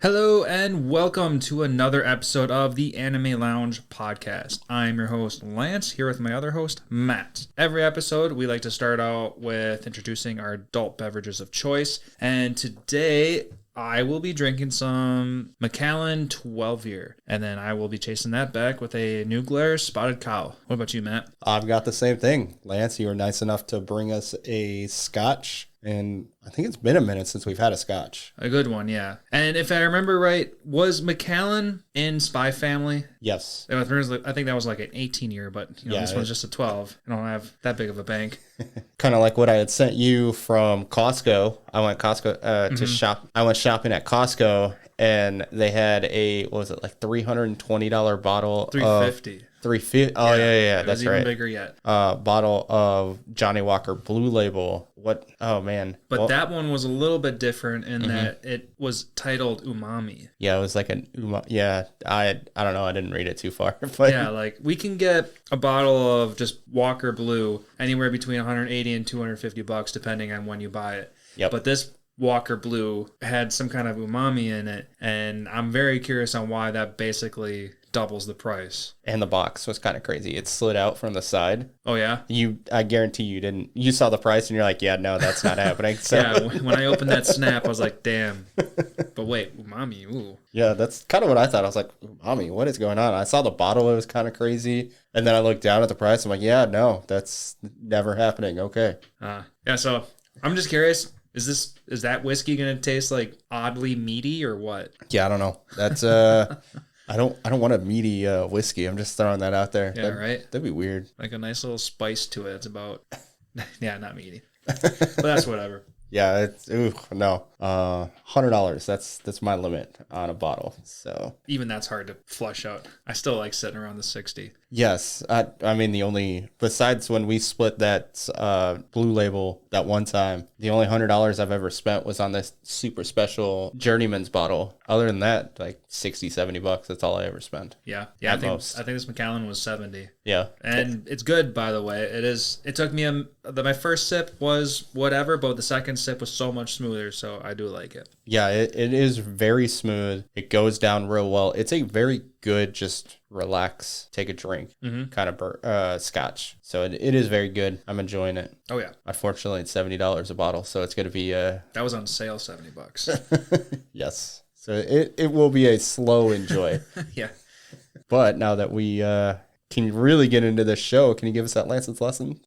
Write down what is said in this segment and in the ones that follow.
Hello and welcome to another episode of the Anime Lounge podcast. I'm your host, Lance, here with my other host, Matt. Every episode, we like to start out with introducing our adult beverages of choice. And today, I will be drinking some Macallan 12-year. And then I will be chasing that back with a new Glarus Spotted Cow. What about you, Matt? I've got the same thing. Lance, you were nice enough to bring us a scotch. And I think it's been a minute since we've had a scotch. A good one, yeah. And if I remember right, was Macallan in Spy Family? Yes. I think that was like an 18-year, but this one's just a 12. I don't have that big of a bank. Kind of like what I had sent you from Costco. I went to shop. I went shopping at Costco, and they had a $320 bottle. $350. $350. Oh yeah, that's right. Even bigger yet. Bottle of Johnny Walker Blue Label. What? Oh man. But that one was a little bit different in that it was titled Umami. Yeah, it was like an umami. Yeah, I don't know. I didn't read it too far. But yeah, like we can get a bottle of just Walker Blue anywhere between 180 and $250 depending on when you buy it. Yep. But this Walker Blue had some kind of umami in it, and I'm very curious on why that basically doubles the price. And the box was kind of crazy. It slid out from the side. Oh yeah? I guarantee you didn't. You saw the price and you're like, yeah, no, that's not happening. So. Yeah, when I opened that snap, I was like, damn. But wait, umami, ooh. Yeah, that's kind of what I thought. I was like, umami, what is going on? I saw the bottle. It was kind of crazy. And then I looked down at the price. I'm like, yeah, no, that's never happening. Okay. Yeah, so I'm just curious. Is that whiskey going to taste like oddly meaty or what? Yeah, I don't know. That's I don't want a meaty whiskey. I'm just throwing that out there. Yeah, right? That'd be weird. Like a nice little spice to it. It's about, yeah, not meaty. But that's whatever. Yeah, it's, no. $100. That's my limit on a bottle. So even that's hard to flush out. I still like sitting around the 60. Yes. I mean, besides when we split that Blue Label that one time, the only $100 I've ever spent was on this super special Journeyman's bottle. Other than that, like $60-$70, that's all I ever spent. Yeah. I think this Macallan was 70. Yeah. And it's good, by the way. It took me my first sip was whatever, but the second sip was so much smoother, so I do like it. Yeah, it is very smooth. It goes down real well. It's a very good, just relax, take a drink kind of scotch. So it is very good. I'm enjoying it. Oh yeah. Unfortunately, it's $70 a bottle, so it's going to be that was on sale, $70. Yes. So it will be a slow enjoy. Yeah. But now that we can really get into this show, can you give us that Lance's lesson?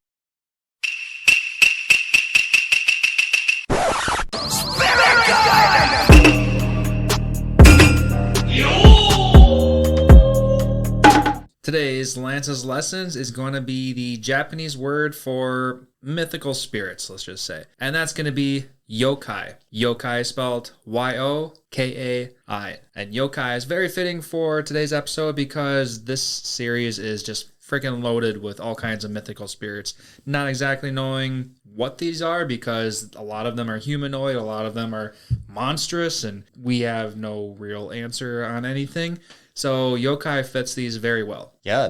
Today's Lance's Lessons is going to be the Japanese word for mythical spirits, let's just say. And that's going to be yokai. Yokai is spelled Y-O-K-A-I. And yokai is very fitting for today's episode because this series is just freaking loaded with all kinds of mythical spirits. Not exactly knowing what these are because a lot of them are humanoid, a lot of them are monstrous, and we have no real answer on anything. So yokai fits these very well. Yeah,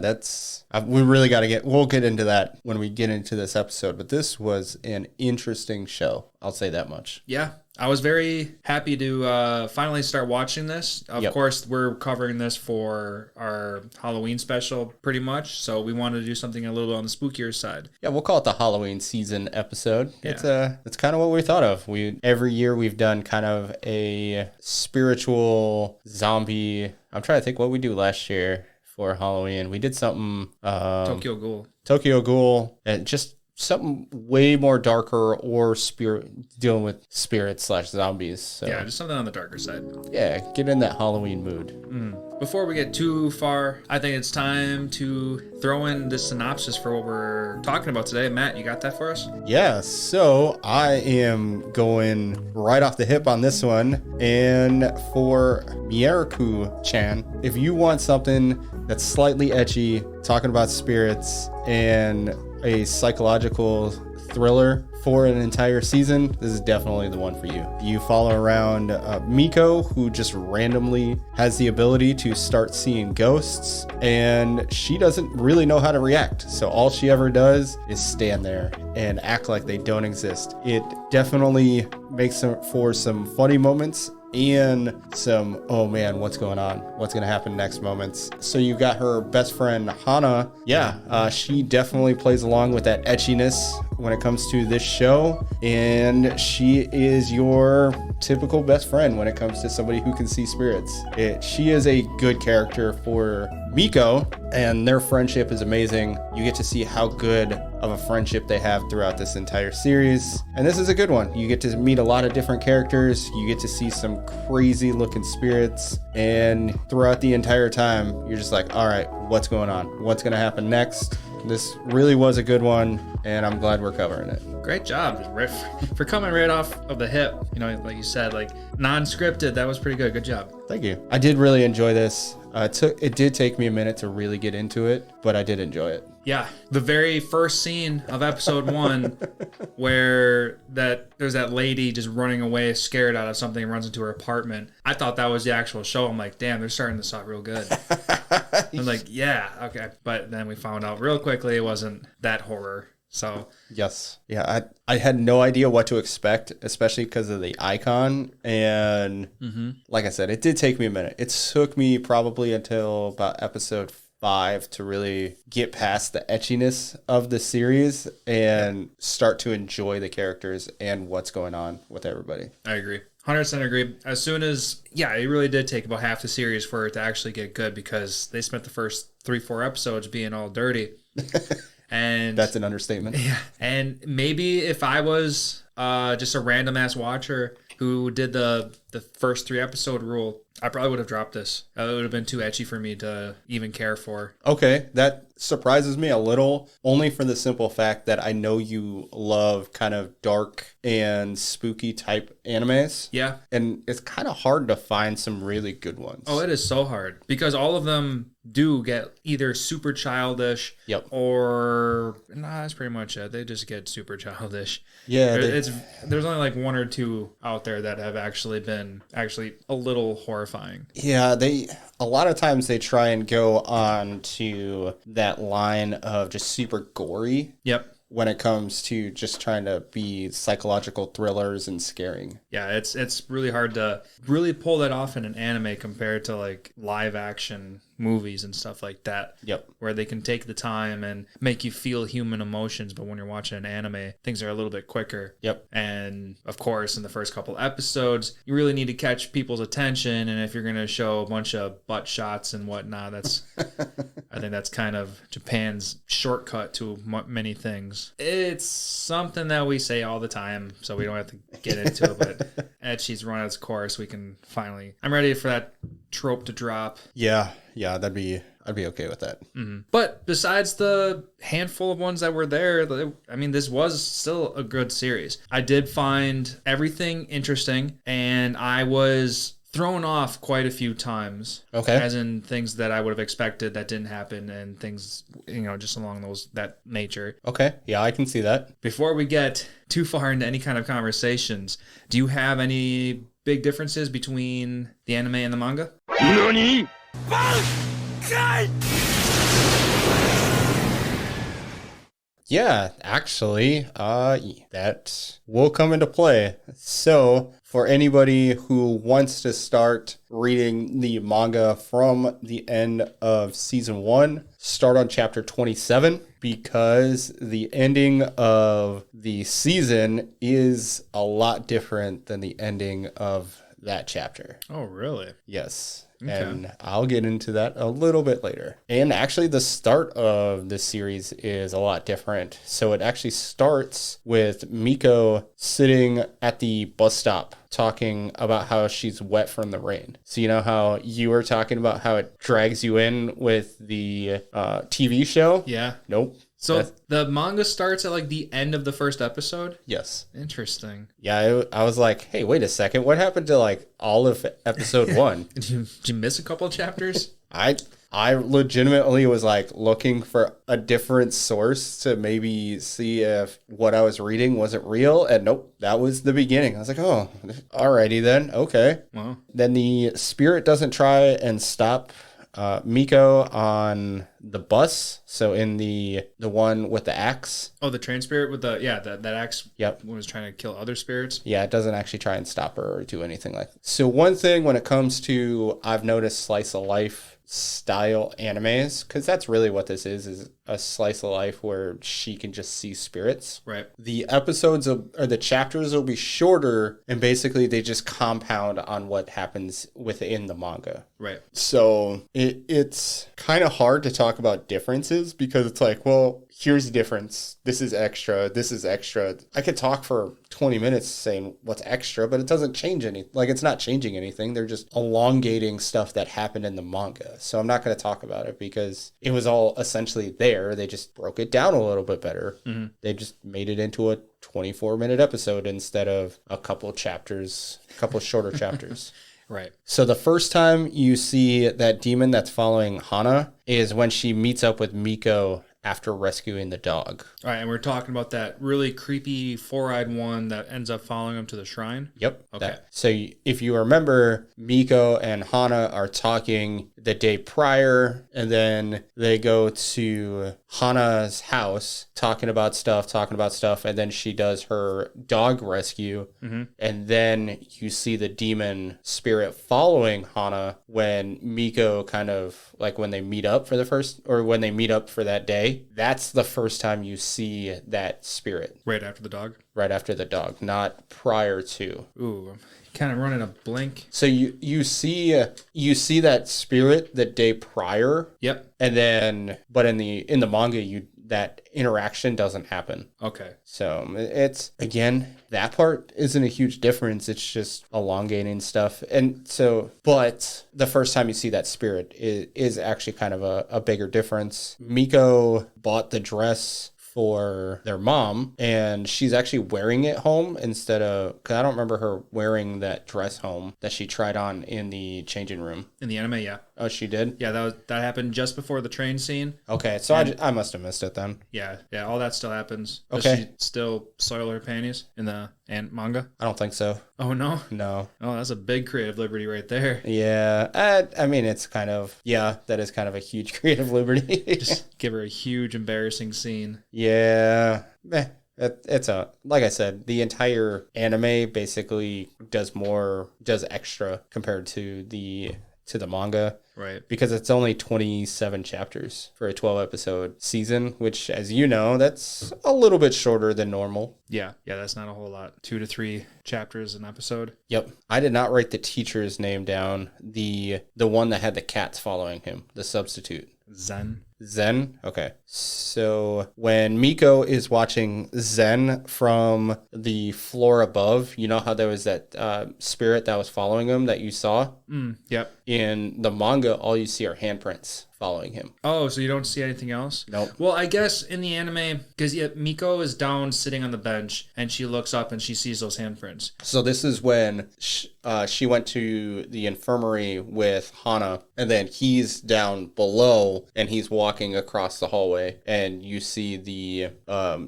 we really got to we'll get into that when we get into this episode, but this was an interesting show. I'll say that much. Yeah, I was very happy to finally start watching this. Of course, we're covering this for our Halloween special pretty much, so we wanted to do something a little bit on the spookier side. Yeah, we'll call it the Halloween season episode. Yeah. It's kind of what we thought of. Every year we've done kind of a spiritual zombie. I'm trying to think what we do last year for Halloween. We did something Tokyo Ghoul, and just something way more darker or dealing with spirits / zombies. So. Yeah, just something on the darker side. Yeah, get in that Halloween mood. Before we get too far, I think it's time to throw in the synopsis for what we're talking about today. Matt, you got that for us? Yeah, so I am going right off the hip on this one. And for Mieruko-chan, if you want something that's slightly ecchi, talking about spirits, and a psychological thriller for an entire season, this is definitely the one for you. You follow around Miko, who just randomly has the ability to start seeing ghosts, and she doesn't really know how to react. So all she ever does is stand there and act like they don't exist. It definitely makes for some funny moments and some, oh man, what's going on? What's going to happen next moments? So you got her best friend, Hana. Yeah, she definitely plays along with that etchiness when it comes to this show. And she is your typical best friend when it comes to somebody who can see spirits. She is a good character for Miko, and their friendship is amazing. You get to see how good of a friendship they have throughout this entire series. And this is a good one. You get to meet a lot of different characters. You get to see some crazy looking spirits. And throughout the entire time, you're just like, all right, what's going on? What's going to happen next? This really was a good one, and I'm glad we're covering it. Great job, Riff. For coming right off of the hip, you know, like you said, like non-scripted, that was pretty good. Good job. Thank you. I did really enjoy this. It did take me a minute to really get into it, but I did enjoy it. Yeah, the very first scene of episode 1, where there's that lady just running away, scared out of something, and runs into her apartment. I thought that was the actual show. I'm like, damn, they're starting this out real good. I'm like, yeah, okay. But then we found out real quickly it wasn't that horror. So yes, yeah, I had no idea what to expect, especially because of the icon. And like I said, it did take me a minute. It took me probably until about episode 5 to really get past the etchiness of the series and start to enjoy the characters and what's going on with everybody. I agree. 100% agree. As soon as, yeah, it really did take about half the series for it to actually get good, because they spent the first 3-4 episodes being all dirty. And that's an understatement. Yeah. And maybe if I was just a random ass watcher who did the first 3 episode rule, I probably would have dropped this. It would have been too etchy for me to even care for. Okay, that surprises me a little, only for the simple fact that I know you love kind of dark and spooky type animes. Yeah. And it's kind of hard to find some really good ones. Oh, it is so hard, because all of them do get either super childish, or that's pretty much it. They just get super childish. Yeah, there's only like 1 or 2 out there that have actually been a little horrifying. Yeah, a lot of times they try and go on to that line of just super gory. Yep. When it comes to just trying to be psychological thrillers and scaring. Yeah, it's really hard to really pull that off in an anime compared to like live action movies and stuff like that. Yep. Where they can take the time and make you feel human emotions, but when you're watching an anime, things are a little bit quicker. Yep. And of course, in the first couple episodes, you really need to catch people's attention, and if you're going to show a bunch of butt shots and whatnot, that's I think that's kind of Japan's shortcut to many things. It's something that we say all the time, so we don't have to get into it, but Etchy's run its course. We can finally, I'm ready for that trope to drop. Yeah, I'd be okay with that. Mm-hmm. But besides the handful of ones that were there, I mean, this was still a good series. I did find everything interesting, and I was thrown off quite a few times. Okay. As in things that I would have expected that didn't happen, and things, just along that nature. Okay. Yeah, I can see that. Before we get too far into any kind of conversations, do you have any big differences between the anime and the manga? NANI? Yeah, actually, that will come into play. So, for anybody who wants to start reading the manga from the end of season 1, start on chapter 27, because the ending of the season is a lot different than the ending of that chapter. Oh, really? Yes. Okay. And I'll get into that a little bit later. And actually, the start of this series is a lot different. So it actually starts with Miko sitting at the bus stop talking about how she's wet from the rain. So you know how you were talking about how it drags you in with the TV show? Yeah. Nope. So the manga starts at like the end of the first episode? Yes. Interesting. Yeah, I was like, hey, wait a second. What happened to like all of episode 1? Did you miss a couple of chapters? I legitimately was like looking for a different source to maybe see if what I was reading wasn't real. And nope, that was the beginning. I was like, oh, alrighty then. Okay. Wow. Then the spirit doesn't try and stop Miko on the bus. So in the one with the axe. Oh, the train spirit with that axe. Yep. Was trying to kill other spirits. Yeah, it doesn't actually try and stop her or do anything like that. So one thing when it comes to, I've noticed slice of life style animes, because that's really what this is a slice of life where she can just see spirits. Right. The episodes or the chapters will be shorter, and basically they just compound on what happens within the manga. Right. So it's kind of hard to talk about differences, because it's like, well, here's the difference. This is extra. This is extra. I could talk for 20 minutes saying what's extra, but it doesn't change anything. Like, it's not changing anything. They're just elongating stuff that happened in the manga. So I'm not going to talk about it because it was all essentially there. They just broke it down a little bit better. Mm-hmm. They just made it into a 24-minute episode instead of a couple chapters, a couple shorter chapters. Right. So the first time you see that demon that's following Hana is when she meets up with Miko after rescuing the dog. All right, and we're talking about that really creepy four-eyed one that ends up following him to the shrine? Yep. Okay. So if you remember, Miko and Hana are talking the day prior, and then they go to Hana's house talking about stuff, and then she does her dog rescue, and then you see the demon spirit following Hana when Miko kind of, like when they meet up for that day. That's the first time you see that spirit. Right after the dog? Right after the dog, not prior to. Ooh, I'm kind of running a blank. So you see that spirit the day prior. Yep. And then, but in the manga, that interaction doesn't happen. Okay. So it's, again, that part isn't a huge difference. It's just elongating stuff. And so, but the first time you see that spirit is actually kind of a bigger difference. Miko bought the dress for their mom, and she's actually wearing it home instead of, because I don't remember her wearing that dress home that she tried on in the changing room. In the anime, yeah. Oh, she did? Yeah, that happened just before the train scene. Okay, so I must have missed it then. Yeah, all that still happens. Okay. Does she still soil her panties in the manga? I don't think so. Oh, no? No. Oh, that's a big creative liberty right there. Yeah, I mean, it's kind of, that is kind of a huge creative liberty. Just give her a huge embarrassing scene. Yeah. It's like I said, the entire anime basically does extra compared to the manga. Right. Because it's only 27 chapters for a 12-episode season, which, as you know, that's a little bit shorter than normal. Yeah, that's not a whole lot. 2 to 3 chapters an episode. Yep. I did not write the teacher's name down. The one that had the cats following him, the substitute. Zen? Okay. So when Miko is watching Zen from the floor above, you know how there was that spirit that was following him that you saw? Yep. In the manga, all you see are handprints following him. Oh, so you don't see anything else? Nope. Well, I guess in the anime, because Miko is down sitting on the bench, and she looks up and she sees those handprints. So this is when she went to the infirmary with Hana, and then he's down below, and he's walking across the hallway, and you see the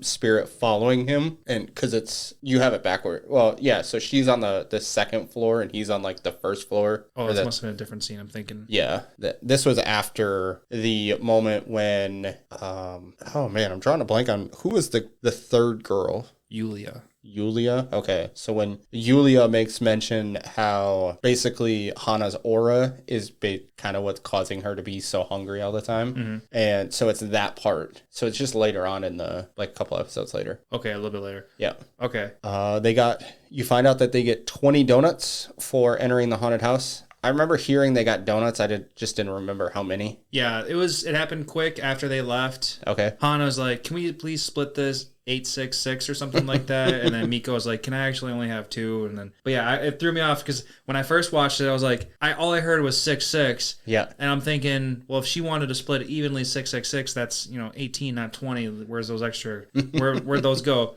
spirit following him, and because you have it backward. Well, yeah, so she's on the second floor, and he's on like the first floor. Oh, this must have been a different scene, I'm thinking. Yeah, this was after the moment when, oh man, I'm drawing a blank on who was the third girl. Yulia? Okay. So when Yulia makes mention how basically Hana's aura is kind of what's causing her to be so hungry all the time. Mm-hmm. And so it's that part. So it's just later on in the, like, couple episodes later. Okay, a little bit later. Yeah. Okay. You find out that they get 20 donuts for entering the haunted house. I remember hearing they got donuts. I just didn't remember how many. Yeah, it happened quick after they left. Okay. Hana's like, can we please split this 8-6-6 or something like that? And then Miko was like, can I actually only have 2? But yeah, it threw me off because when I first watched it, I was like, all I heard was 6-6. Yeah. And I'm thinking, well, if she wanted to split it evenly 6-6-6, that's 18, not 20. Where's those extra? Where'd those go?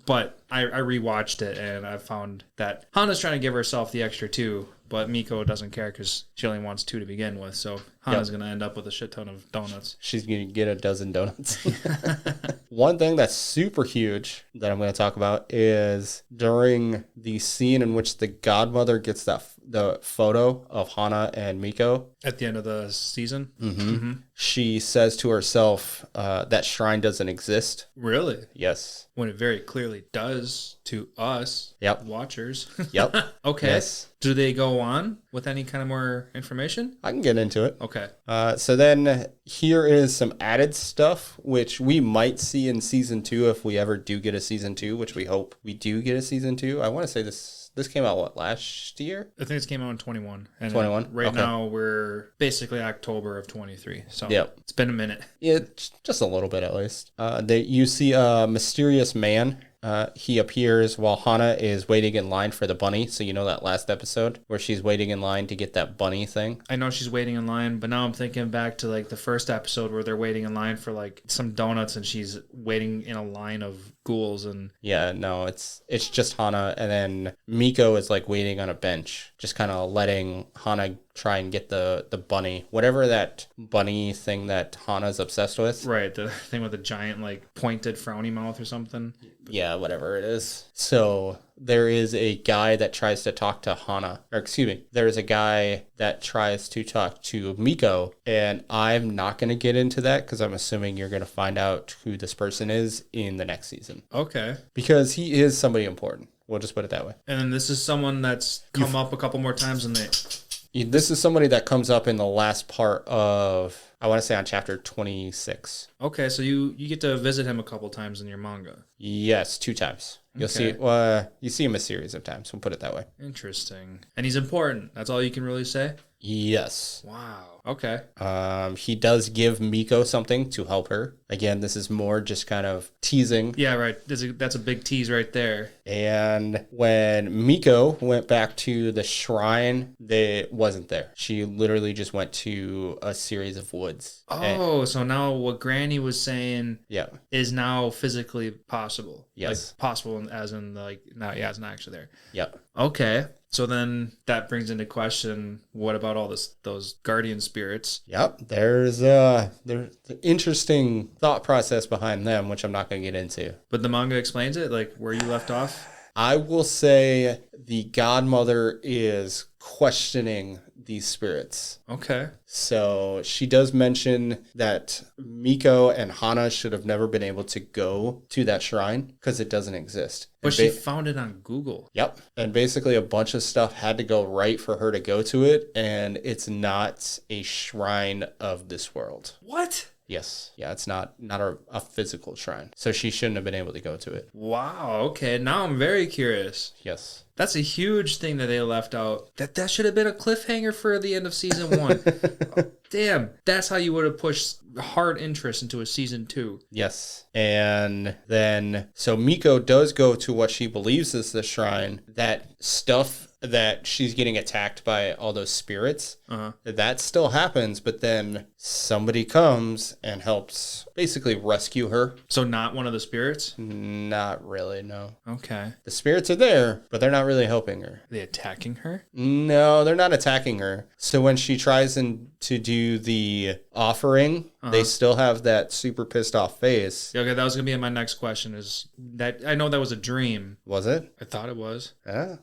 But I rewatched it and I found that Hana's trying to give herself the extra 2. But Miko doesn't care because she only wants 2 to begin with. So Hana's going to end up with a shit ton of donuts. She's going to get a dozen donuts. One thing that's super huge that I'm going to talk about is during the scene in which the godmother gets the photo of Hana and Miko, At the end of the season? she says to herself, that shrine doesn't exist. Really? Yes. When it very clearly does to us, Yep. watchers. Yep. Okay. Yes. Do they go on with any kind of more information? I can get into it. Okay. So then here is some added stuff, which we might see in season 2 if we ever do get a season 2, which we hope we do get a season 2. I want to say this came out, what, last year? I think it came out in 21. And 21? right Okay. now we're basically October of 23. So Yep. it's been a minute. Yeah, just a little bit at least. You see a mysterious man. He appears while Hana is waiting in line for the bunny. So you know that last episode where she's waiting in line to get that bunny thing? I know she's waiting in line, but now I'm thinking back to like the first episode where they're waiting in line for like some donuts and she's waiting in a line of ghouls and Yeah, no, it's just Hana, and then Miko is like waiting on a bench, just kind of letting Hana try and get the bunny, whatever that bunny thing that Hana's obsessed with. right, the thing with the giant like pointed frowny mouth or something. Yeah, whatever it is. So there is a guy that tries to talk to Hana, or excuse me, there's a guy that tries to talk to Miko, and I'm not going to get into that because I'm assuming you're going to find out who this person is in the next season. Okay. Because he is somebody important. We'll just put it that way. And then this is someone that's come up a couple more times in the This is somebody that comes up in the last part of, I want to say on chapter 26. Okay, so you get to visit him a couple times in your manga. Yes, 2 times. You'll Okay. see, you see him a series of times. We'll put it that way. Interesting. And he's important. That's all you can really say? Yes. Wow. Okay. He does give Miko something to help her. Again, this is more just kind of teasing. Yeah, right. That's a big tease right there. And when Miko went back to the shrine, they wasn't there. She literally just went to a series of woods. Oh, so now what Granny was saying Yeah. is now physically possible. Yes. Like possible as in like now yeah, it's not actually there. Yep. Okay. So then that brings into question what about all those guardian spirits? Yep. There's an interesting thought process behind them, which I'm not going to get into. But the manga explains it, like where you left off? I will say the godmother is questioning these spirits. Okay. So she does mention that Miko and Hana should have never been able to go to that shrine because it doesn't exist. But And she found it on Google. Yep. And basically a bunch of stuff had to go right for her to go to it, and it's not a shrine of this world. What? Yes. Yeah, it's not a physical shrine. So she shouldn't have been able to go to it. Wow. Okay. Now I'm very curious. Yes. That's a huge thing that they left out. That should have been a cliffhanger for the end of season 1. Damn. That's how you would have pushed hard interest into a season 2. Yes. And then, so Miko does go to what she believes is the shrine. That stuff that she's getting attacked by all those spirits, that still happens, but then somebody comes and helps basically rescue her. So not one of the spirits? Not really, no. Okay. The spirits are there, but they're not really helping her. Are they attacking her? No, they're not attacking her. So when she tries to do the offering, they still have that super pissed off face. Okay, that was going to be my next question is that I know that was a dream. Was it? I thought it was. Yeah,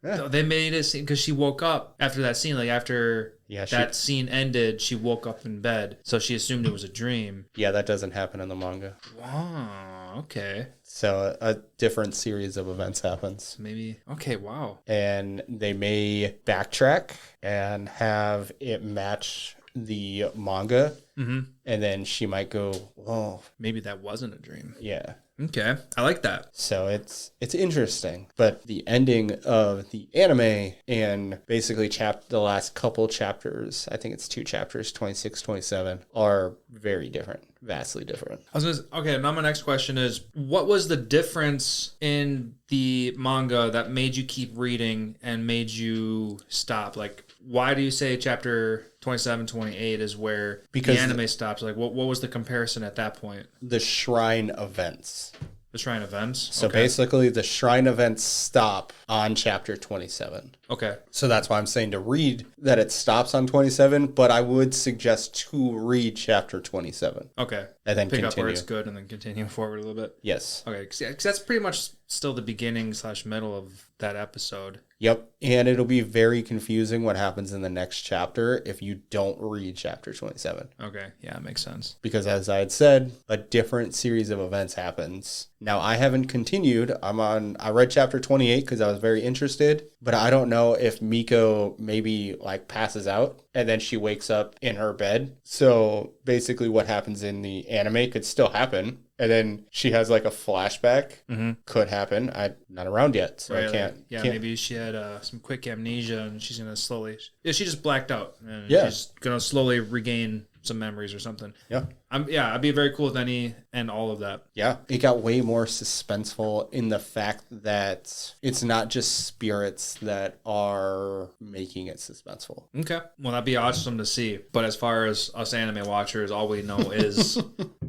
yeah. They made it seem because she woke up after that scene, like after that scene ended, she woke up in bed. So she assumed it was a dream. Yeah, that doesn't happen in the manga. Wow. Okay. So a different series of events happens. Maybe. Okay. Wow. And they may backtrack and have it match the manga. Mm-hmm. And then she might go, oh. Maybe that wasn't a dream. Yeah. Okay. I like that. So it's interesting. But the ending of the anime and basically the last couple chapters, I think it's 2 chapters, 26, 27, are very different. Vastly different. Okay, now my next question is, what was the difference in the manga that made you keep reading and made you stop? Like, why do you say chapter 27, 28 is where the anime stops? Like, what was the comparison at that point? The shrine events. The shrine events? So basically, the shrine events stop on chapter 27. Okay. So that's why I'm saying to read that it stops on 27, but I would suggest to read chapter 27. Okay. And then pick continue. up where it's good and then continue forward a little bit. Yes. Okay, because that's pretty much still the beginning / middle of that episode. Yep. And it'll be very confusing what happens in the next chapter if you don't read chapter 27. Okay. Yeah, makes sense. Because as I had said, a different series of events happens. Now, I haven't continued. I read chapter 28 because I was very interested, but I don't know if Miko maybe like passes out and then she wakes up in her bed. So basically what happens in the anime could still happen. And then she has like a flashback. Could happen. I'm not around yet, so I can't. Maybe she had some quick amnesia and she's going to slowly... Yeah, she just blacked out. And Yeah. she's going to slowly regain some memories or something. Yeah. I'd be very cool with any and all of that. Yeah. It got way more suspenseful in the fact that it's not just spirits that are making it suspenseful. Okay. Well, that'd be awesome to see. But as far as us anime watchers, all we know is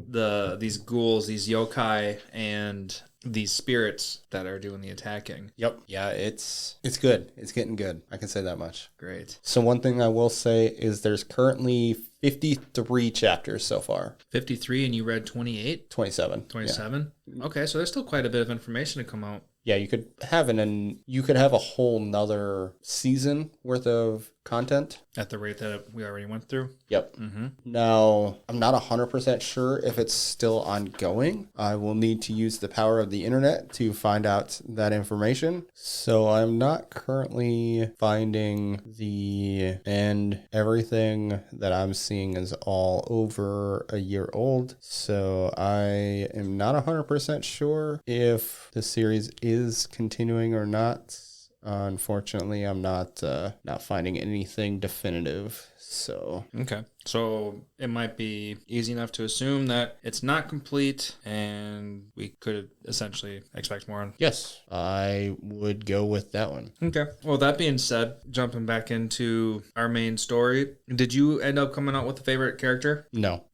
these ghouls, these yokai, and these spirits that are doing the attacking. Yep. Yeah, it's good. It's getting good. I can say that much. Great. So one thing I will say is there's currently 53 chapters so far. 53 and you read 28? 27. 27? Yeah. Okay, so there's still quite a bit of information to come out. Yeah, you could have a whole nother season worth of content. At the rate that we already went through? Yep. Now, I'm not 100% sure if it's still ongoing. I will need to use the power of the internet to find out that information. So I'm not currently finding the end. Everything that I'm seeing is all over a year old. So I am not 100% sure if the series is continuing or not. Unfortunately, I'm not finding anything definitive. So okay, so it might be easy enough to assume that it's not complete, and we could essentially expect more on. Yes, I would go with that one. Okay. Well, that being said, jumping back into our main story, did you end up coming out with a favorite character? No.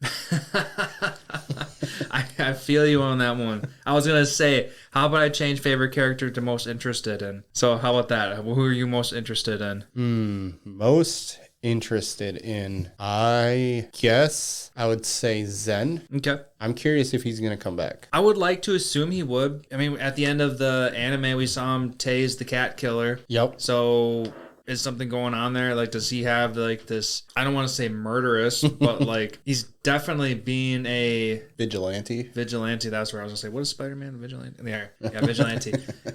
I feel you on that one. I was going to say, how about I change favorite character to most interested in? So how about that? Who are you most interested in? Most interested in, I guess I would say Zen. Okay. I'm curious if he's going to come back. I would like to assume he would. I mean, at the end of the anime, we saw him tase the cat killer. Yep. So is something going on there? Like, does he have like this, I don't want to say murderous, but like he's definitely being a vigilante. That's where I was gonna say, what is Spider-Man? Vigilante? Yeah, vigilante.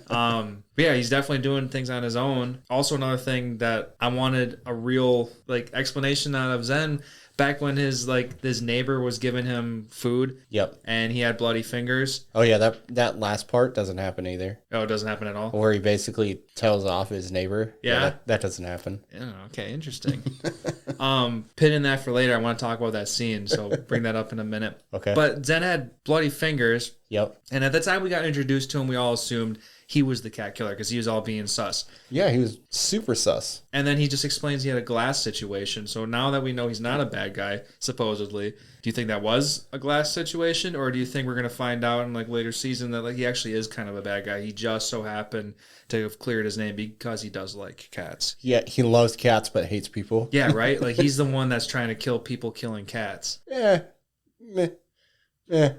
But yeah, he's definitely doing things on his own. Also, another thing that I wanted a real like explanation out of Zen. Back when his neighbor was giving him food. Yep. And he had bloody fingers. Oh yeah, that last part doesn't happen either. Oh, it doesn't happen at all? Where he basically tells off his neighbor. Yeah. That doesn't happen. Yeah, okay, interesting. Pinning that for later, I want to talk about that scene, so bring that up in a minute. Okay. But Zen had bloody fingers. Yep. And at the time we got introduced to him, we all assumed he was the cat killer because he was all being sus. Yeah, he was super sus. And then he just explains he had a glass situation. So now that we know he's not a bad guy, supposedly, do you think that was a glass situation? Or do you think we're going to find out in like later season that like he actually is kind of a bad guy? He just so happened to have cleared his name because he does like cats. Yeah, he loves cats but hates people. Yeah, right? Like he's the one that's trying to kill people killing cats. Yeah. Meh.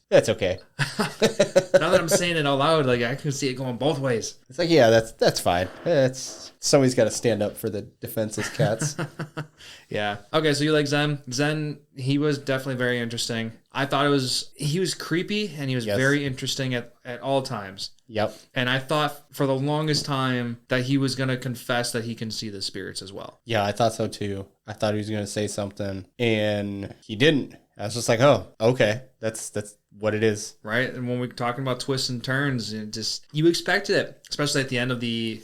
That's okay. Now that I'm saying it out loud, like I can see it going both ways. It's like, yeah, that's fine. Somebody's got to stand up for the defenseless cats. Yeah. Okay, so you like Zen? Zen, he was definitely very interesting. I thought he was creepy and he was very interesting at all times. Yep. And I thought for the longest time that he was going to confess that he can see the spirits as well. Yeah, I thought so too. I thought he was going to say something and he didn't. I was just like, oh, okay, that's what it is. Right? And when we're talking about twists and turns, you expected it, especially at the end of the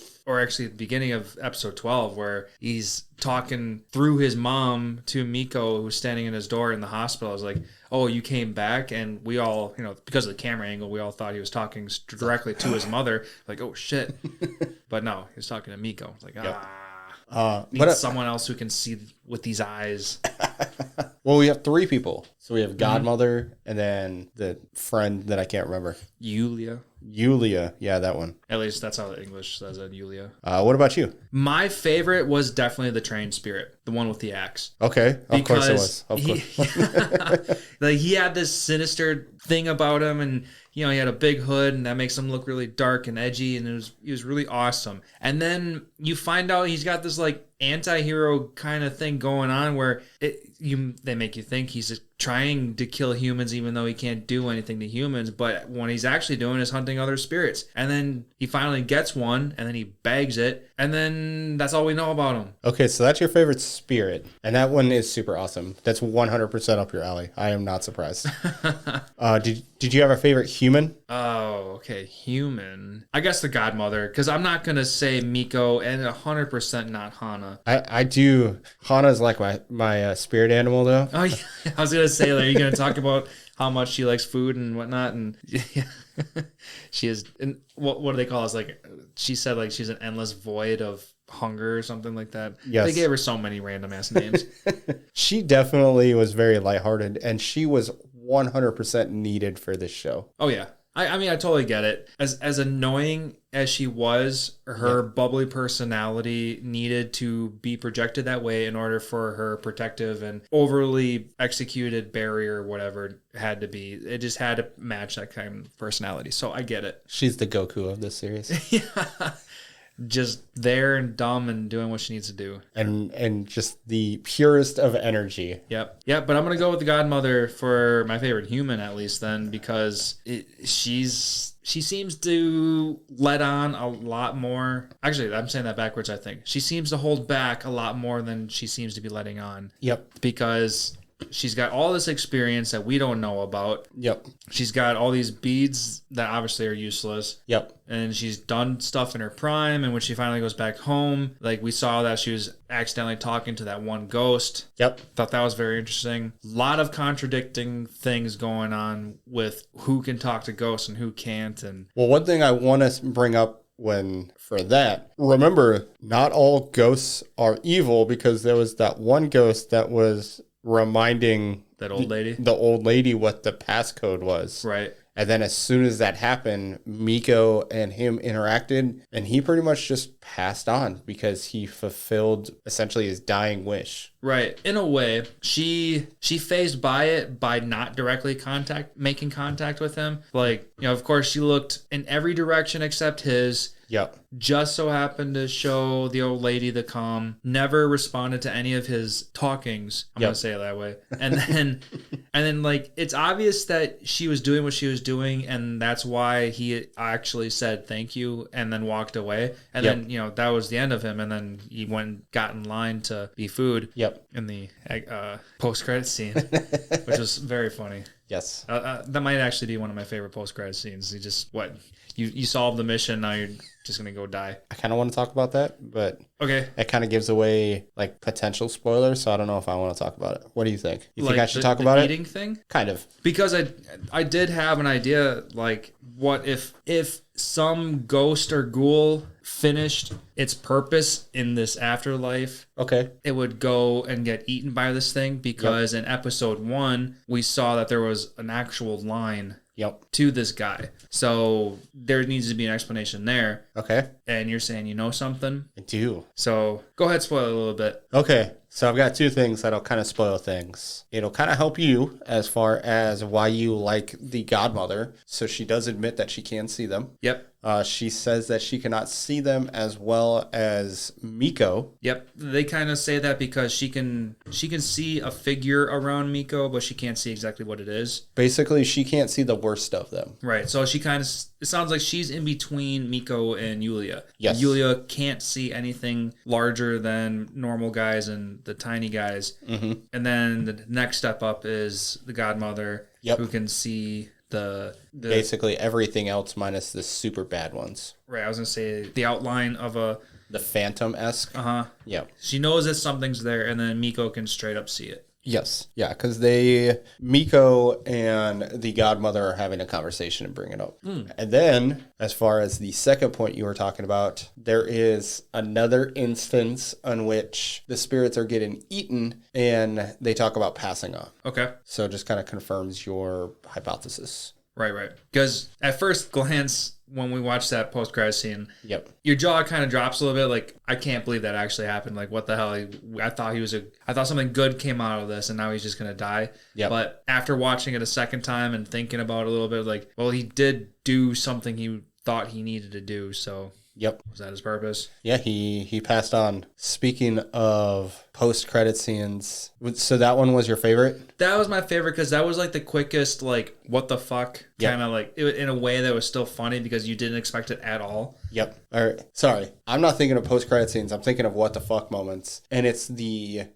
beginning of episode 12, where he's talking through his mom to Miko, who's standing in his door in the hospital. I was like, oh, you came back? And we all, because of the camera angle, we all thought he was talking directly to his mother. Like, oh, shit. But no, he was talking to Miko. Like, someone else who can see with these eyes. Well, we have 3 people. So we have Godmother and then the friend that I can't remember. Yulia. Yeah, that one. At least that's how the English says it, Yulia. What about you? My favorite was definitely the trained spirit, the one with the axe. Okay, of course it was. Of course. Like he had this sinister thing about him, and he had a big hood, and that makes him look really dark and edgy, and he was really awesome. And then you find out he's got this like anti-hero kind of thing going on where they make you think he's trying to kill humans even though he can't do anything to humans, but what he's actually doing is hunting other spirits. And then he finally gets one, and then he bags it, and then that's all we know about him. Okay, so that's your favorite spirit, and that one is super awesome. That's 100% up your alley. I am not surprised. Did you have a favorite human? Oh, okay, human. I guess the Godmother, because I'm not gonna say Miko, and 100% not Hana. I do. Hana's like my spirit animal, though. Oh yeah, I was gonna say, are you gonna talk about how much she likes food and whatnot? And yeah, she is. And what do they call us? Like she said, like she's an endless void of hunger or something like that. Yes. They gave her so many random ass names. She definitely was very lighthearted, and she was 100% needed for this show. Oh yeah. I mean, I totally get it. As annoying as she was, her bubbly personality needed to be projected that way in order for her protective and overly executed barrier, whatever had to be. It just had to match that kind of personality. So I get it. She's the Goku of this series. Yeah. Just there and dumb and doing what she needs to do. And just the purest of energy. Yep. But I'm going to go with the Godmother for my favorite human, at least then, because she seems to let on a lot more. Actually, I'm saying that backwards, I think. She seems to hold back a lot more than she seems to be letting on. Yep. Because she's got all this experience that we don't know about. Yep. She's got all these beads that obviously are useless. Yep. And she's done stuff in her prime, and when she finally goes back home, like we saw that she was accidentally talking to that one ghost. Yep. Thought that was very interesting. A lot of contradicting things going on with who can talk to ghosts and who can't. And well, one thing I want to bring up for that, remember, not all ghosts are evil, because there was that one ghost that was reminding that old lady, the old lady, what the passcode was. Right. And then as soon as that happened, Miko and him interacted, and he pretty much just passed on because he fulfilled essentially his dying wish. Right. In a way, she phased by it by not directly making contact with him. Like, of course she looked in every direction except his. Yep. Just so happened to show the old lady the calm, never responded to any of his talkings. I'm going to say it that way. And then like, it's obvious that she was doing what she was doing, and that's why he actually said thank you and then walked away. And then, that was the end of him. And then he went and got in line to be food. Yep. In the post-credit scene, which was very funny. Yes. That might actually be one of my favorite post-credit scenes. You solve the mission, now you're just going to go die. I kind of want to talk about that, but okay, it kind of gives away like potential spoilers, so I don't know if I want to talk about it. What do you think? You think I should talk about it? The eating thing? Kind of. Because I did have an idea, like, what if some ghost or ghoul finished its purpose in this afterlife? Okay. It would go and get eaten by this thing, because in episode 1, we saw that there was an actual line to this guy. So there needs to be an explanation there. Okay. And you're saying you know something? I do. So go ahead, spoil it a little bit. Okay. So I've got 2 things that'll kind of spoil things. It'll kind of help you as far as why you like the Godmother. So she does admit that she can see them. Yep. She says that she cannot see them as well as Miko. Yep. They kind of say that because she can see a figure around Miko, but she can't see exactly what it is. Basically, she can't see the worst of them. Right. So she kind of, it sounds like she's in between Miko and Yulia. Yes. Yulia can't see anything larger than normal guys and the tiny guys. Mm-hmm. And then the next step up is the Godmother, who can see the basically everything else minus the super bad ones. Right. I was going to say the outline of the Phantom-esque. Uh-huh. Yeah. She knows that something's there, and then Miko can straight up see it. Yes. Yeah, because Miko and the godmother are having a conversation and bring it up. And then, as far as the second point you were talking about, there is another instance on which the spirits are getting eaten and they talk about passing on. Okay. So it just kind of confirms your hypothesis. Right. Because at first glance, when we watched that post-credit scene, Yep. your jaw kind of drops a little bit. Like, I can't believe that actually happened. Like, what the hell? I thought something good came out of this, and now he's just gonna die. Yep. But after watching it a second time and thinking about it a little bit, like, well, he did do something he thought he needed to do. So, Yep. was that his purpose? Yeah, he passed on. Speaking of post-credit scenes, so that one was your favorite? That was my favorite because that was like the quickest, like, what the fuck, kind of like, in a way that was still funny because you didn't expect it at all. Yep. All right. Sorry. I'm not thinking of post-credit scenes. I'm thinking of what the fuck moments. And it's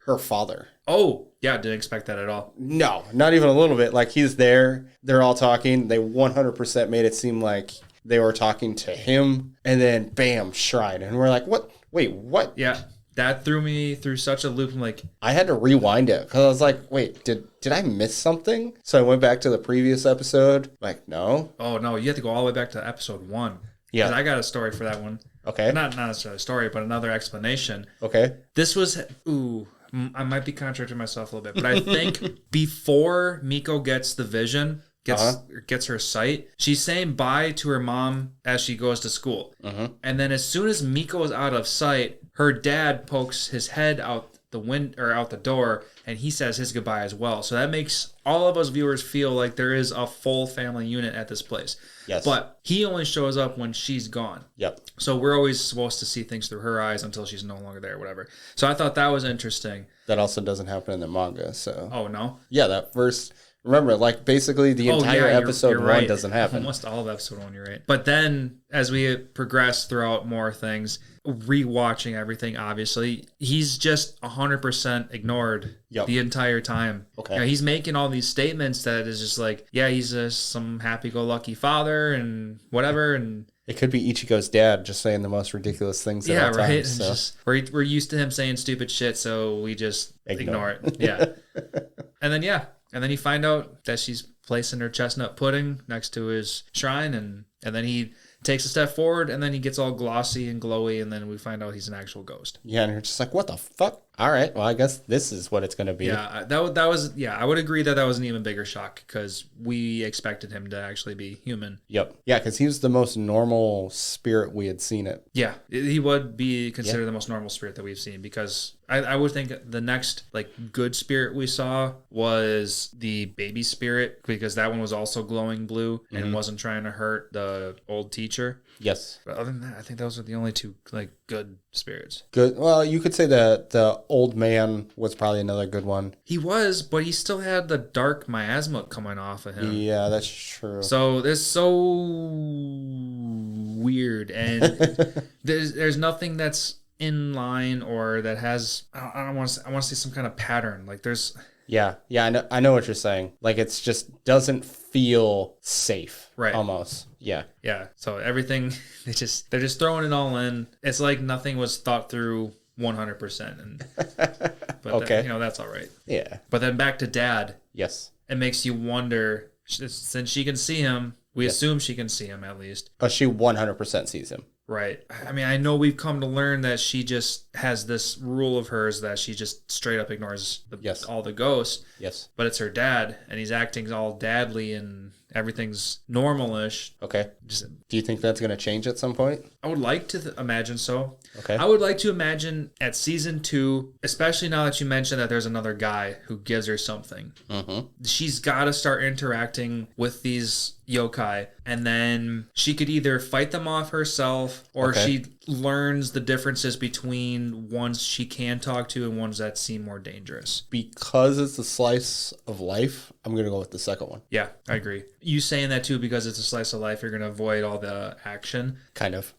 her father. Oh, yeah, didn't expect that at all. No, not even a little bit. Like, he's there. They're all talking. They 100% made it seem like they were talking to him. And then, bam, shrine. And we're like, what? Wait, what? Yeah. That threw me through such a loop. I'm like, I had to rewind it because I was like, wait, did I miss something? So I went back to the previous episode. Like, no. oh no, you have to go all the way back to episode 1. Yeah. 'Cause I got a story for that one. Okay. Not necessarily a story, but another explanation. Okay. This was, I might be contradicting myself a little bit, but I think before Miko gets the vision, gets her sight, she's saying bye to her mom as she goes to school. And then as soon as Miko is out of sight, her dad pokes his head out the window or out the door, and he says his goodbye as well. So that makes all of us viewers feel like there is a full family unit at this place. Yes. But he only shows up when she's gone. Yep. So we're always supposed to see things through her eyes until she's no longer there, whatever. So I thought that was interesting. That also doesn't happen in the manga. So. Oh, no? Yeah, that first. Remember, like, basically the entire episode you're 1 right. doesn't happen. Almost all of episode 1, you're right. But then, as we progress throughout more things, rewatching everything, obviously, he's just 100% ignored the entire time. Okay. You know, he's making all these statements that is just like, yeah, he's just some happy-go-lucky father and whatever, and... It could be Ichigo's dad just saying the most ridiculous things at all times. Right. So. Just, we're used to him saying stupid shit, so we just ignore it. Yeah. And then you find out that she's placing her chestnut pudding next to his shrine, and then he takes a step forward, and then he gets all glossy and glowy, and then we find out he's an actual ghost. Yeah, and you're just like, what the fuck? All right, well, I guess this is what it's going to be. Yeah, that was I would agree that was an even bigger shock because we expected him to actually be human. Yep. Yeah, because he was the most normal spirit we had seen it. Yeah, he would be considered the most normal spirit that we've seen because I would think the next like good spirit we saw was the baby spirit because that one was also glowing blue and wasn't trying to hurt the old teacher. Yes. But other than that, I think those are the only two like good spirits. Good. Well, you could say that the old man was probably another good one. He was, but he still had the dark miasma coming off of him. Yeah, that's true. So it's so weird, and there's nothing that's in line or that has I want to see some kind of pattern. Like there's. Yeah, I know what you're saying. Like it's just doesn't feel safe. Right. Almost. Yeah. Yeah. So everything they're just throwing it all in. It's like nothing was thought through 100%. And but okay. That's all right. Yeah. But then back to Dad. Yes. It makes you wonder since she can see him. We assume she can see him at least. Oh, she 100% sees him. Right. I mean, I know we've come to learn that she just has this rule of hers that she just straight up ignores all the ghosts. Yes. But it's her dad, and he's acting all dadly, and everything's normal-ish. Okay. Do you think that's going to change at some point? I would like to imagine so. Okay. I would like to imagine at season 2, especially now that you mentioned that there's another guy who gives her something. Mm-hmm. She's got to start interacting with these yokai, and then she could either fight them off herself, or she learns the differences between ones she can talk to and ones that seem more dangerous. Because it's a slice of life, I'm going to go with the second one. Yeah, I agree. You saying that too because it's a slice of life, you're going to avoid all the action. Kind of.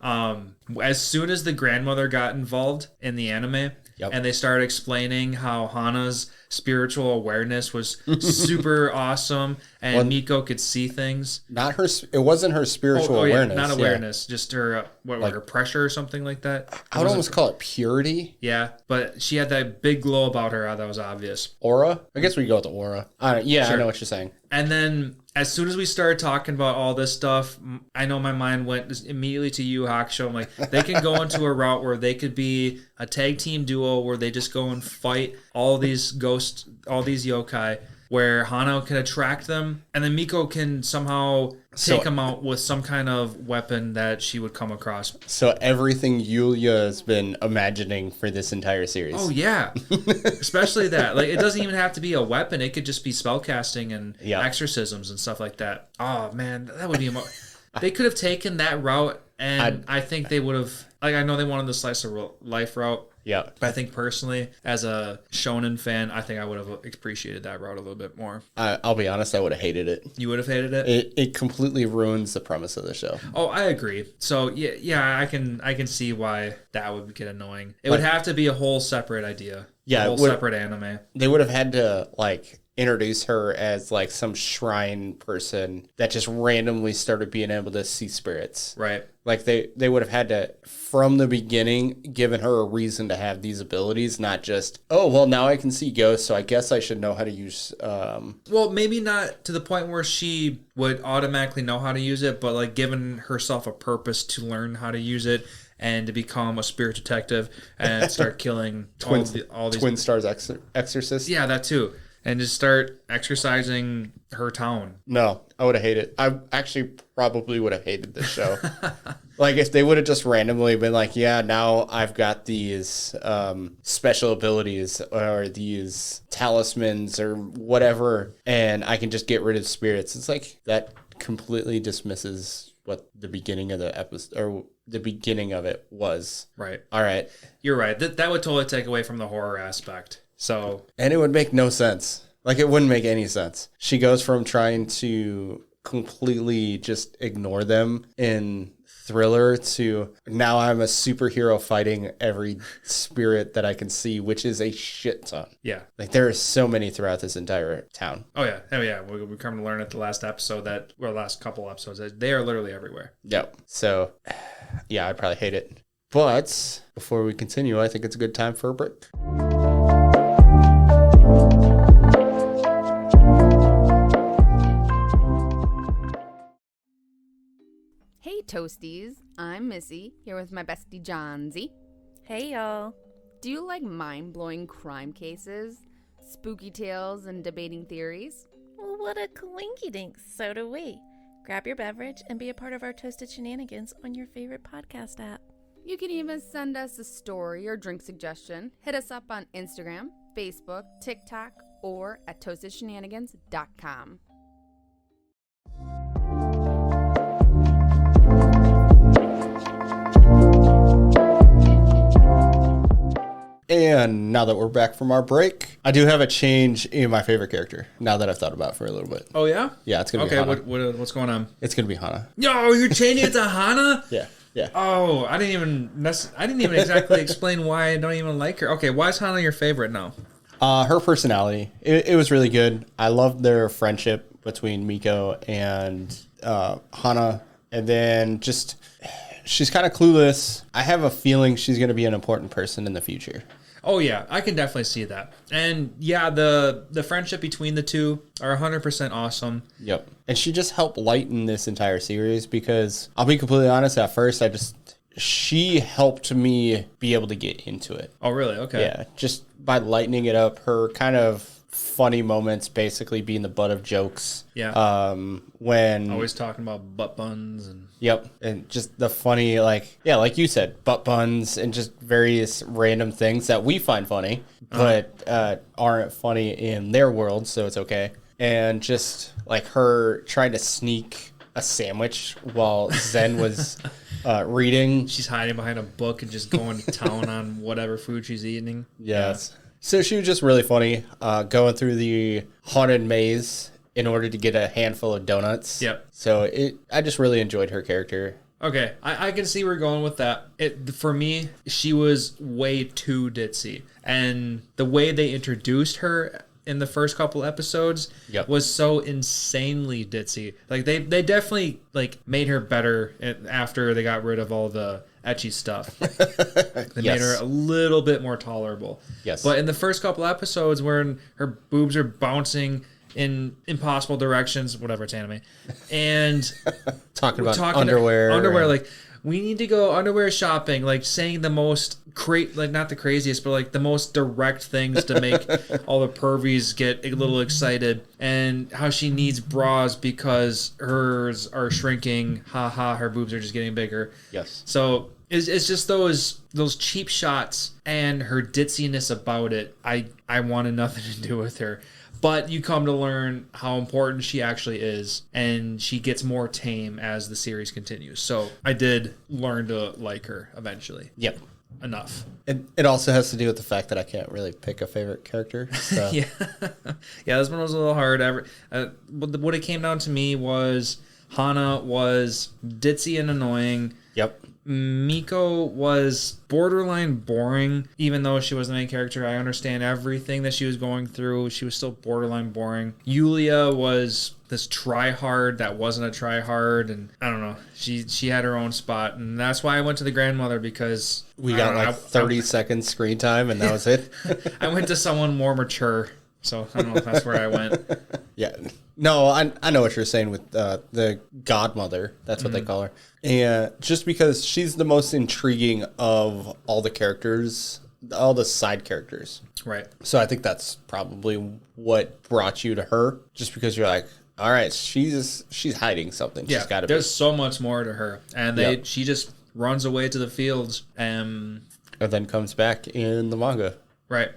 As soon as the grandmother got involved in the anime, and they started explaining how Hana's spiritual awareness was super awesome, and Miko could see things. Not her. It wasn't her spiritual awareness. Not awareness, just her her pressure or something like that. I would almost call it purity. Yeah, but she had that big glow about her that was obvious. Aura. I guess we could go with the aura. I know what you're saying. And then as soon as we started talking about all this stuff, I know my mind went immediately to Yu Hakusho. I'm like, they can go into a route where they could be a tag team duo where they just go and fight all these ghosts, all these yokai, where Hana can attract them, and then Miko can somehow take them out with some kind of weapon that she would come across. So everything Yulia has been imagining for this entire series. Oh, yeah. Especially that. Like, it doesn't even have to be a weapon. It could just be spellcasting and exorcisms and stuff like that. Oh, man, that would be... They could have taken that route, and I think they would have... Like, I know they wanted the slice of life route. Yeah. But I think personally, as a shonen fan, I think I would have appreciated that route a little bit more. I'll be honest, I would have hated it. You would have hated it? It completely ruins the premise of the show. Oh, I agree. So yeah, I can see why that would get annoying. It would have to be a whole separate idea. Yeah. A whole separate anime. They would have had to introduce her as some shrine person that just randomly started being able to see spirits. Right. They would have had to, from the beginning, given her a reason to have these abilities, not just, oh, well, now I can see ghosts, so I guess I should know how to use... Well, maybe not to the point where she would automatically know how to use it, but giving herself a purpose to learn how to use it and to become a spirit detective and start killing all these... Twin Stars Exorcist? Yeah, that too. And just start exercising her town. No, I would have hated. I actually probably would have hated this show. If they would have just randomly been like, yeah, now I've got these special abilities or these talismans or whatever, and I can just get rid of spirits. It's like that completely dismisses what the beginning of the episode or the beginning of it was. Right. All right. You're right. That would totally take away from the horror aspect. And it would make no sense. It wouldn't make any sense. She goes from trying to completely just ignore them in Thriller to now I'm a superhero fighting every spirit that I can see, which is a shit ton. Yeah. There are so many throughout this entire town. Oh, yeah. We come to learn at the last episode last couple episodes, that they are literally everywhere. Yep. So, yeah, I'd probably hate it. But before we continue, I think it's a good time for a break. Hey Toasties, I'm Missy, here with my bestie Johnsy. Hey y'all. Do you like mind-blowing crime cases, spooky tales, and debating theories? Well, what a coinkydink, so do we. Grab your beverage and be a part of our Toasted Shenanigans on your favorite podcast app. You can even send us a story or drink suggestion. Hit us up on Instagram, Facebook, TikTok, or at toastedshenanigans.com. And now that we're back from our break, I do have a change in my favorite character now that I've thought about it for a little bit. Oh, yeah? Yeah, it's going to be Hana. What's going on? It's going to be Hana. Yo, you're changing it to Hana? Yeah. Oh, I didn't even exactly explain why I don't even like her. Okay, why is Hana your favorite now? Her personality. It was really good. I loved their friendship between Miko and Hana. And then just... She's kind of clueless. I have a feeling she's going to be an important person in the future. Oh, yeah. I can definitely see that. And, yeah, the friendship between the two are 100% awesome. Yep. And she just helped lighten this entire series because, I'll be completely honest, at first, she helped me be able to get into it. Oh, really? Okay. Yeah. Just by lightening it up, her kind of funny moments basically being the butt of jokes. Yeah. When always talking about butt buns and... Yep. And just the funny, like you said, butt buns and just various random things that we find funny, but aren't funny in their world, so it's okay. And just her trying to sneak a sandwich while Zen was reading. She's hiding behind a book and just going to town on whatever food she's eating. Yes. Yeah. So she was just really funny, going through the haunted maze in order to get a handful of donuts. Yep. So I just really enjoyed her character. Okay, I can see where you're going with that. For me, she was way too ditzy. And the way they introduced her in the first couple episodes was so insanely ditzy. Like, they definitely, like, made her better after they got rid of all the ecchi stuff. They made her a little bit more tolerable. Yes. But in the first couple episodes, when her boobs are bouncing in impossible directions, whatever, it's anime, and talking about underwear, like, we need to go underwear shopping, like, saying the most like, not the craziest, but like the most direct things to make all the pervies get a little excited, and how she needs bras because hers are shrinking. Her boobs are just getting bigger. Yes. So it's just those cheap shots and her ditziness about it. I wanted nothing to do with her. But you come to learn how important she actually is, and she gets more tame as the series continues. So I did learn to like her eventually. Yep. Enough. It also has to do with the fact that I can't really pick a favorite character. So. Yeah. This one was a little hard. What it came down to me was Hana was ditzy and annoying. Yep. Miko was borderline boring, even though she was the main character. I understand everything that she was going through. She was still borderline boring. Yulia was this try-hard that wasn't a try-hard, and I don't know. She had her own spot, and that's why I went to the grandmother, because we got like 30 seconds screen time, and that was it. I went to someone more mature, so I don't know if that's where I went. Yeah. No, I know what you're saying with the godmother. That's what they call her. And just because she's the most intriguing of all the characters, all the side characters. Right. So I think that's probably what brought you to her, just because you're like, all right, she's hiding something. Yeah, she's got to there's so much more to her. And she just runs away to the fields and then comes back in the manga. Right.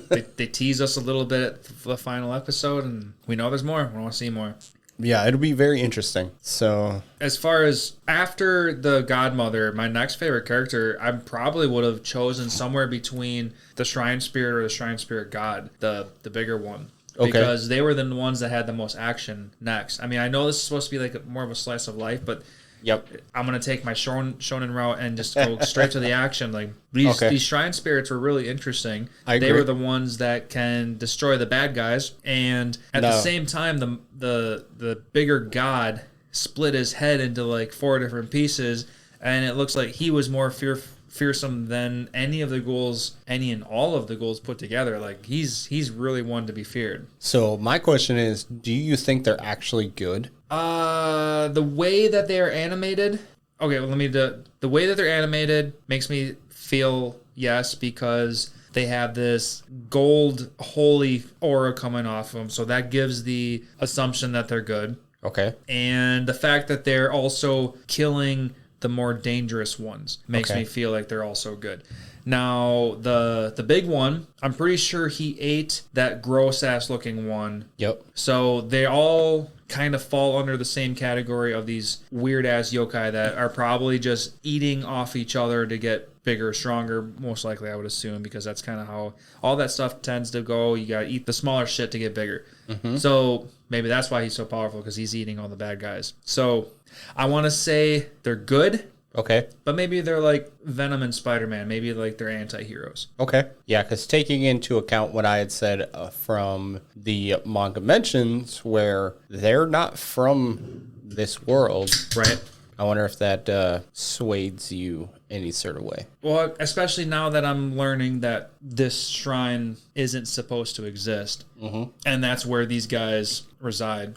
they tease us a little bit at the final episode, and we know there's more. We want to see more. Yeah, it'll be very interesting. So, as far as after the godmother, my next favorite character, I probably would have chosen somewhere between the Shrine Spirit or the Shrine Spirit God, the bigger one. Okay. Because they were the ones that had the most action next. I mean, I know this is supposed to be like more of a slice of life, but yep, I'm going to take my shonen route and just go straight to the action. Like, these Shrine Spirits were really interesting. They were the ones that can destroy the bad guys, and at the same time, the bigger god split his head into like 4 different pieces, and it looks like he was more fearsome than any and all of the ghouls put together. Like, he's really one to be feared. So my question is, do you think they're actually good? The way that they are animated. Okay, well, the way that they're animated makes me feel yes, because they have this gold holy aura coming off them, so that gives the assumption that they're good. Okay. And the fact that they're also killing the more dangerous ones makes me feel like they're also good. Now, the big one, I'm pretty sure he ate that gross-ass looking one. Yep. So they all kind of fall under the same category of these weird-ass yokai that are probably just eating off each other to get bigger, stronger, most likely, I would assume, because that's kind of how all that stuff tends to go. You gotta eat the smaller shit to get bigger. Mm-hmm. So maybe that's why he's so powerful, because he's eating all the bad guys. So I want to say they're good. Okay. But maybe they're like Venom and Spider-Man. Maybe like they're anti-heroes. Okay. Yeah, because taking into account what I had said from the manga mentions, where they're not from this world. Right. I wonder if that sways you any sort of way. Well, especially now that I'm learning that this shrine isn't supposed to exist. Mm-hmm. And that's where these guys reside.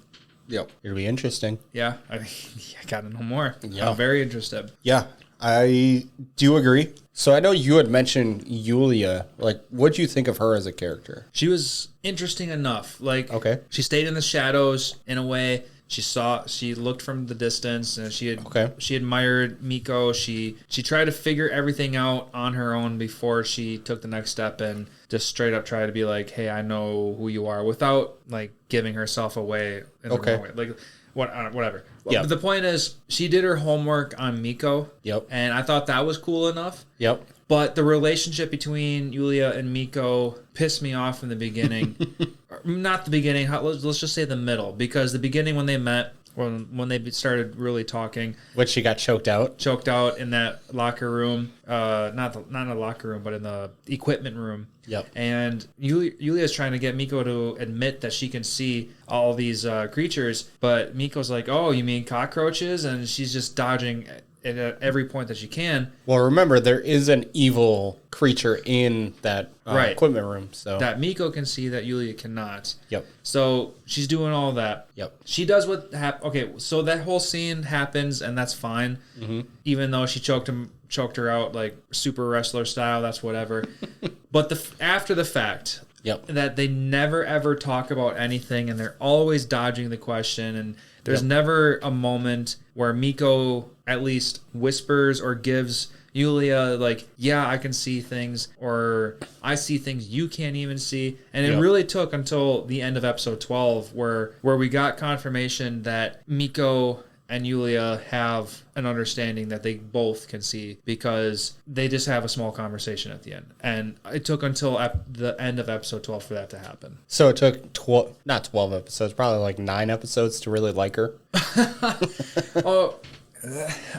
Yep. It'll be interesting. Yeah. I gotta know more. Yeah. I'm very interested. Yeah. I do agree. So I know you had mentioned Yulia. Like, what'd you think of her as a character? She was interesting enough. Like, she stayed in the shadows in a way. She looked from the distance, and she admired Miko. She tried to figure everything out on her own before she took the next step and just straight up try to be like, hey, I know who you are, without like giving herself away in the wrong way. Like, whatever. Yep. But the point is, she did her homework on Miko. Yep. And I thought that was cool enough. Yep. But the relationship between Yulia and Miko pissed me off in the beginning. Not the beginning. Let's just say the middle. Because the beginning when they met, when they started really talking. Which she got choked out In that locker room, not in the locker room, but in the equipment room. Yep. And Yulia's trying to get Miko to admit that she can see all these creatures, but Miko's like, "Oh, you mean cockroaches?" And she's just dodging at every point that she can. Well, remember, there is an evil creature in that equipment room. So that Miko can see that Yulia cannot. Yep. So she's doing all that. Yep. She does what okay, so that whole scene happens, and that's fine. Mm-hmm. Even though she choked her out like super wrestler style, that's whatever. But after the fact, that they never ever talk about anything, and they're always dodging the question, and there's never a moment where Miko at least whispers or gives Yulia like, yeah, I can see things, or I see things you can't even see. And it really took until the end of episode 12 where we got confirmation that Miko and Yulia have an understanding that they both can see, because they just have a small conversation at the end. And it took until the end of episode 12 for that to happen. So it took not 12 episodes, probably like 9 episodes to really like her.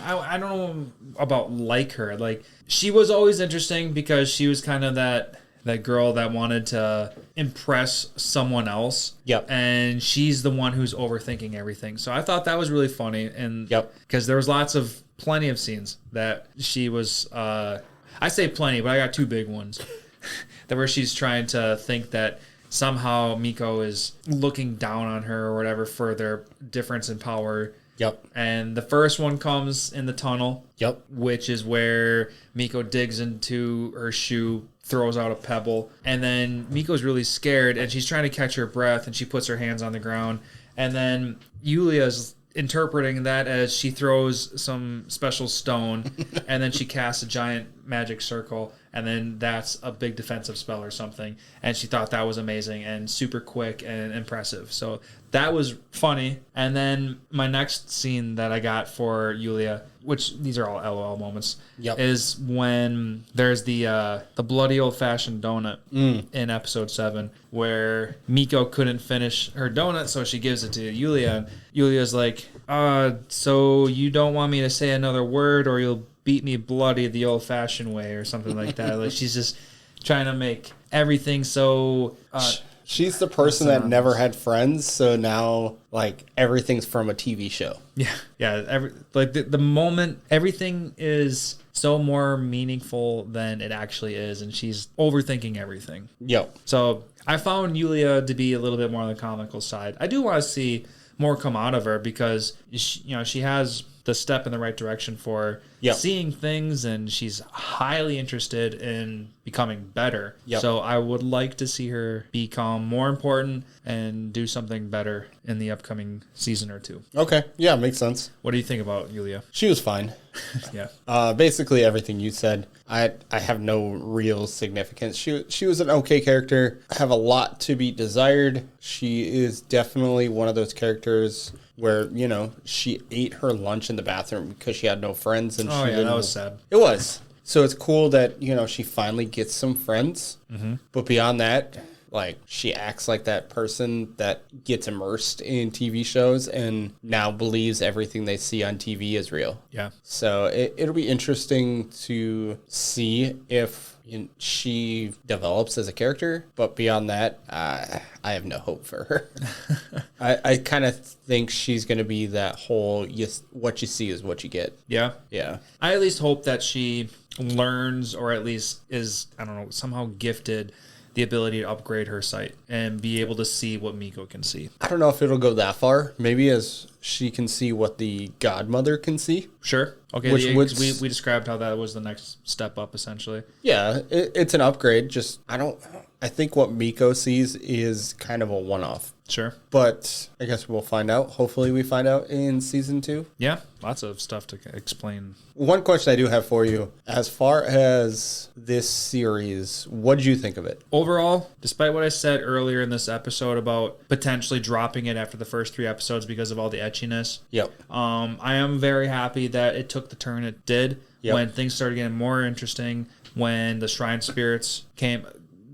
I don't know about like her. Like, she was always interesting because she was kind of that girl that wanted to impress someone else. Yep. And she's the one who's overthinking everything. So I thought that was really funny. And because there was plenty of scenes that she was, I say plenty, but I got 2 big ones that where she's trying to think that somehow Miko is looking down on her or whatever for their difference in power. Yep. And the first one comes in the tunnel. Yep. Which is where Miko digs into her shoe, throws out a pebble, and then Miko's really scared and she's trying to catch her breath, and she puts her hands on the ground, and then Yulia's interpreting that as she throws some special stone and then she casts a giant magic circle, and then that's a big defensive spell or something, and she thought that was amazing and super quick and impressive. So that was funny. And then my next scene that I got for Yulia, which these are all LOL moments, is when there's the bloody old-fashioned donut in episode 7, where Miko couldn't finish her donut, so she gives it to Yulia. And Yulia's like, so you don't want me to say another word or you'll beat me bloody the old-fashioned way or something like that. Like, she's just trying to make everything so... She's the person that never had friends, so now, like, everything's from a TV show. Yeah. The moment, everything is so more meaningful than it actually is, and she's overthinking everything. Yep. So I found Yulia to be a little bit more on the comical side. I do want to see more come out of her, because she has the step in the right direction for seeing things, and she's highly interested in becoming better. So I would like to see her become more important and do something better in the upcoming season or 2. Okay. Yeah, makes sense. What do you think about Yulia? She was fine. Basically everything you said. I have no real significance. She was an okay character. I have a lot to be desired. She is definitely one of those characters where, she ate her lunch in the bathroom because she had no friends. And that was sad. It was. So it's cool that, she finally gets some friends. Mm-hmm. But beyond that, like, she acts like that person that gets immersed in TV shows and now believes everything they see on TV is real. Yeah. So it'll be interesting to see if she develops as a character. But beyond that, I have no hope for her. I kind of think she's going to be that whole, what you see is what you get. Yeah. Yeah. I at least hope that she learns, or at least is, somehow gifted the ability to upgrade her sight and be able to see what Miko can see. I don't know if it'll go that far. Maybe as she can see what the godmother can see. Sure. Okay. We described how that was the next step up, essentially. Yeah, it's an upgrade. I think what Miko sees is kind of a one-off. Sure. But I guess we'll find out. Hopefully we find out in season 2. Yeah, lots of stuff to explain. One question I do have for you. As far as this series, what did you think of it? Overall, despite what I said earlier in this episode about potentially dropping it after the first 3 episodes because of all the etchiness. Yep. I am very happy that it took the turn it did when things started getting more interesting, when the Shrine Spirits came.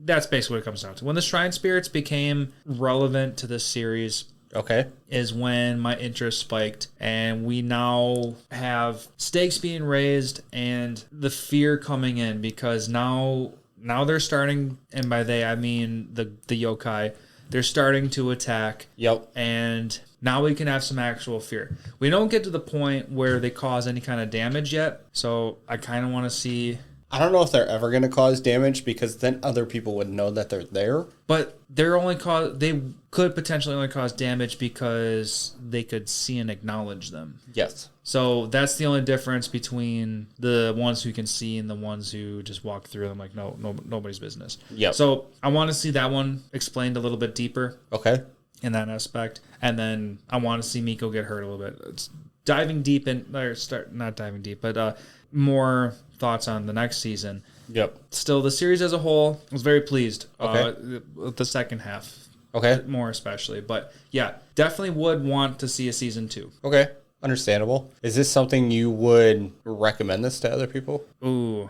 That's basically what it comes down to. When the Shrine Spirits became relevant to this series, Okay. is when my interest spiked, and we now have stakes being raised and the fear coming in, because now they're starting, and by they I mean the yokai, they're starting to attack. Yep. And now we can have some actual fear. We don't get to the point where they cause any kind of damage yet, so I kind of want to see. I don't know if they're ever going to cause damage, because then other people would know that they're there. But they could potentially only cause damage because they could see and acknowledge them. Yes. So that's the only difference between the ones who can see and the ones who just walk through them like nobody's business. Yep. So I want to see that one explained a little bit deeper. Okay. In that aspect. And then I want to see Miko get hurt a little bit. It's diving deep in, or not diving deep, but more thoughts on the next season. Yep. Still, the series as a whole, I was very pleased Okay. with the second half. Okay. More especially. But yeah, definitely would want to see a season 2. Okay. Understandable. Is this something you would recommend this to other people? Ooh.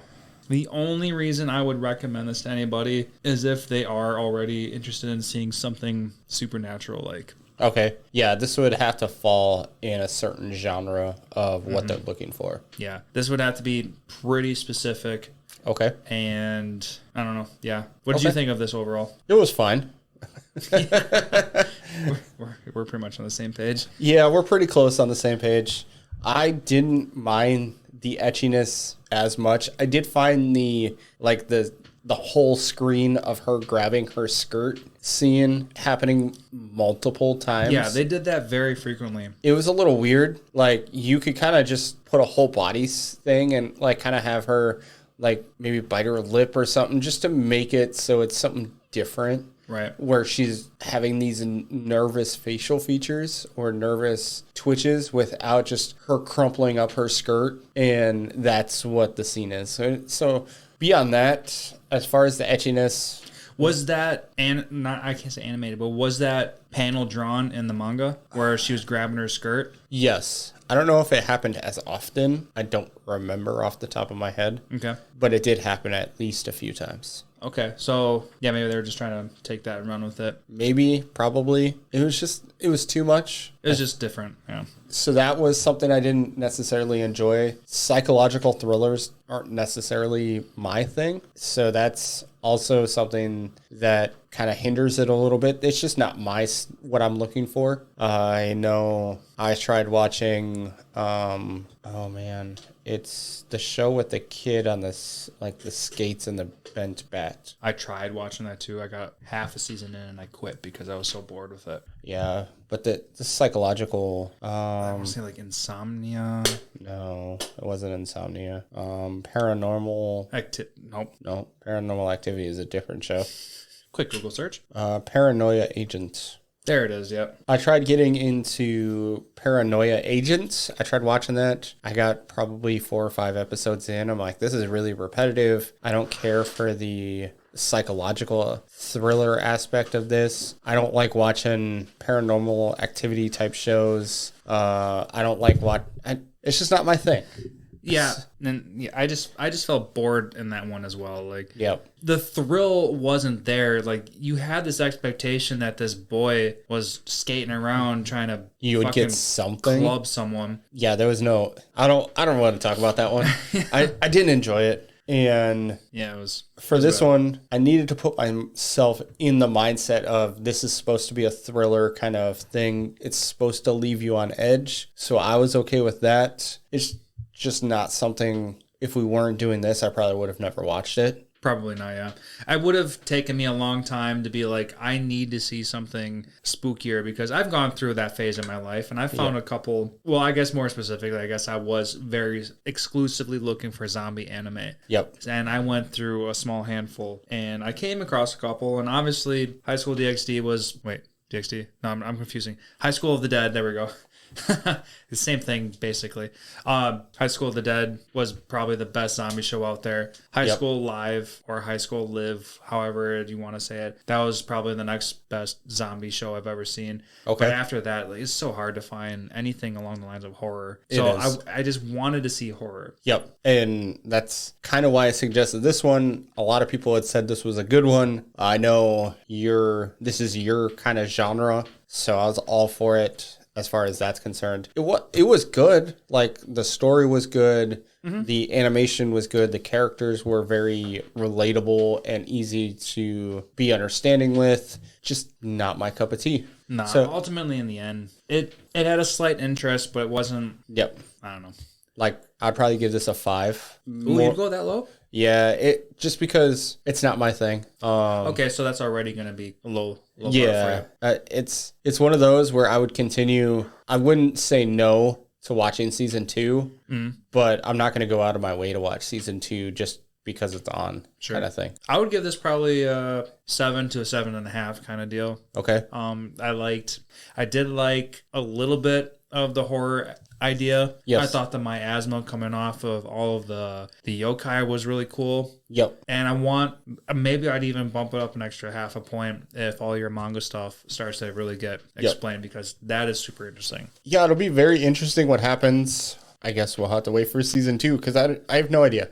The only reason I would recommend this to anybody is if they are already interested in seeing something supernatural like. Okay. Yeah, this would have to fall in a certain genre of what they're looking for. Yeah. This would have to be pretty specific. Okay. And I don't know. Yeah. What did you think of this overall? It was fine. We're pretty much on the same page. Yeah, we're pretty close on the same page. I didn't mind the etchiness as much. I did find the whole screen of her grabbing her skirt scene happening multiple times. Yeah, they did that very frequently. It was a little weird. Like, you could kind of just put a whole body thing and like kind of have her like maybe bite her lip or something just to make it so it's something different. Right. Where she's having these nervous facial features or nervous twitches without just her crumpling up her skirt. And that's what the scene is. So beyond that, as far as the etchiness. Was that, I can't say animated, but was that panel drawn in the manga where she was grabbing her skirt? Yes. I don't know if it happened as often. I don't remember off the top of my head. Okay. But it did happen at least a few times. Okay. So, yeah, maybe they were just trying to take that and run with it. Maybe, probably. It was too much. It was just different. Yeah. So that was something I didn't necessarily enjoy. Psychological thrillers aren't necessarily my thing. So that's also something that kind of hinders it a little bit. It's just not what I'm looking for. I know I tried watching, oh man, it's the show with the kid on this, like the skates and the bent bat. I tried watching that too. I got half a season in and I quit because I was so bored with it. Yeah, but the psychological... I want to say like Insomnia. No, it wasn't Insomnia. Paranormal... Nope. No, Paranormal Activity is a different show. Quick Google search. Paranoia Agent. There it is, yep. I tried getting into Paranoia Agent. I tried watching that. I got probably 4 or 5 episodes in. I'm like, this is really repetitive. I don't care for the psychological thriller aspect of this. I don't like watching Paranormal Activity type shows. I don't like it's just not my thing. Yeah, and yeah, I just felt bored in that one as well. Like, yep. The thrill wasn't there. Like, you had this expectation that this boy was skating around trying to get something, club someone. Yeah, there was no. I don't want to talk about that one. I didn't enjoy it, and yeah, it was for this one. I needed to put myself in the mindset of this is supposed to be a thriller kind of thing. It's supposed to leave you on edge, so I was okay with that. It's just not something, if we weren't doing this, I probably would have never watched it. Probably not, yeah. It would have taken me a long time to be like, I need to see something spookier, because I've gone through that phase in my life and I found a couple, well, I guess more specifically, I guess I was very exclusively looking for zombie anime. Yep. And I went through a small handful and I came across a couple, and obviously High School DxD was, DxD? No, I'm confusing. High School of the Dead, there we go. The same thing, basically. High School of the Dead was probably the best zombie show out there. High School Live or High School Live, however you want to say it, that was probably the next best zombie show I've ever seen. Okay. But after that, like, it's so hard to find anything along the lines of horror. It So is. I just wanted to see horror. Yep. And that's kind of why I suggested this one. A lot of people had said this was a good one. I know this is your kind of genre, so I was all for it as far as that's concerned. It was good. Like, the story was good. The animation was good. The characters were very relatable and easy to be understanding with. Just not my cup of tea. Nah, So, ultimately in the end, it had a slight interest, but it wasn't, yep. I don't know. Like, I'd probably give this a 5. Ooh, you'd go that low? Yeah, it just because it's not my thing. Okay, so that's already going to be a low bar Yeah, for you. it's one of those where I would continue. I wouldn't say no to watching season 2, but I'm not going to go out of my way to watch season 2 just because it's on, kind of thing. I would give this probably a 7 to a 7.5 kind of deal. Okay. I did like a little bit of the horror idea. Yes. I thought the miasma coming off of all of the yokai was really cool. Yep. And maybe I'd even bump it up an extra half a point if all your manga stuff starts to really get explained, because that is super interesting. Yeah, it'll be very interesting what happens. I guess we'll have to wait for season 2 because I have no idea.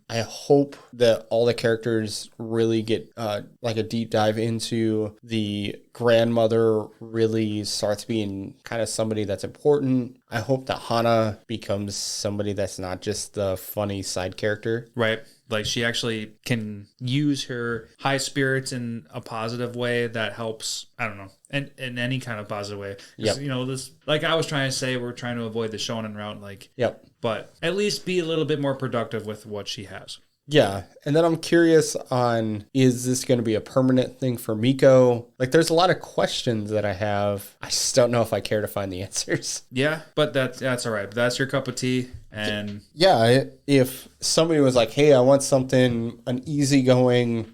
I hope that all the characters really get like a deep dive into the grandmother, really starts being kind of somebody that's important. I hope that Hana becomes somebody that's not just the funny side character. Right. Like, she actually can use her high spirits in a positive way that helps, I don't know, in any kind of positive way. 'Cause, Yep. you know, this, like I was trying to say, we're trying to avoid the shonen route, like, Yep. but at least be a little bit more productive with what she has. Yeah. And then I'm curious on, is this going to be a permanent thing for Miko? Like, there's a lot of questions that I have. I just don't know if I care to find the answers. Yeah, but that's all right. That's your cup of tea. And Yeah. If somebody was like, hey, I want something, an easygoing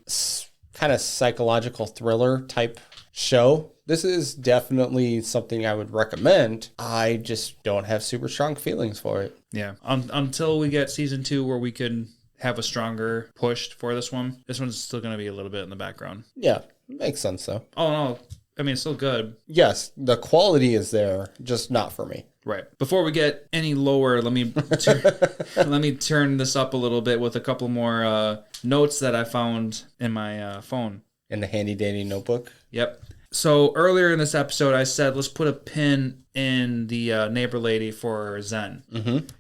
kind of psychological thriller type show, this is definitely something I would recommend. I just don't have super strong feelings for it. yeah, until we get season 2 where we can have a stronger push for this one's still going to be a little bit in the background. Yeah. Makes sense, though. Oh, no. I mean, it's still good. Yes. The quality is there, just not for me. Right. Before we get any lower, let me turn this up a little bit with a couple more notes that I found in my phone. In the handy dandy notebook. Yep. So earlier in this episode, I said let's put a pin in the neighbor lady for Zen,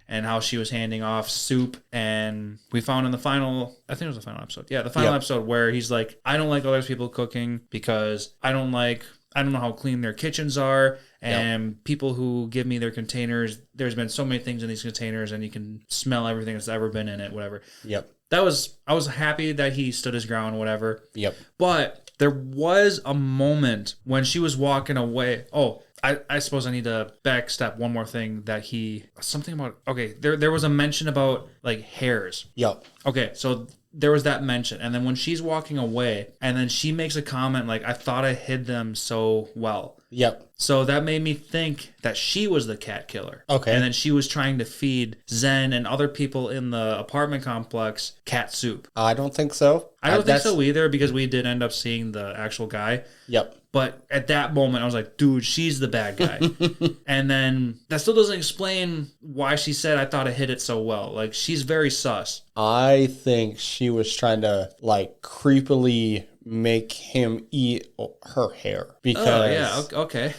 and how she was handing off soup, and we found in the final, I think it was the final episode. Yeah, the final episode where he's like, I don't like other people cooking because I don't know how clean their kitchens are. And people who give me their containers, there's been so many things in these containers and you can smell everything that's ever been in it, whatever. Yep. I was happy that he stood his ground, whatever. Yep. But there was a moment when she was walking away. Oh, I suppose I need to backstep one more thing that there was a mention about like hairs. Yep. Okay, so there was that mention. And then when she's walking away and then she makes a comment like, I thought I hid them so well. Yep. So that made me think that she was the cat killer. Okay. And then she was trying to feed Zen and other people in the apartment complex cat soup. I don't think so. I don't think so either, because we did end up seeing the actual guy. Yep. But at that moment, I was like, dude, she's the bad guy. And then that still doesn't explain why she said, I thought I hid it so well. Like, she's very sus. I think she was trying to like creepily make him eat her hair because okay.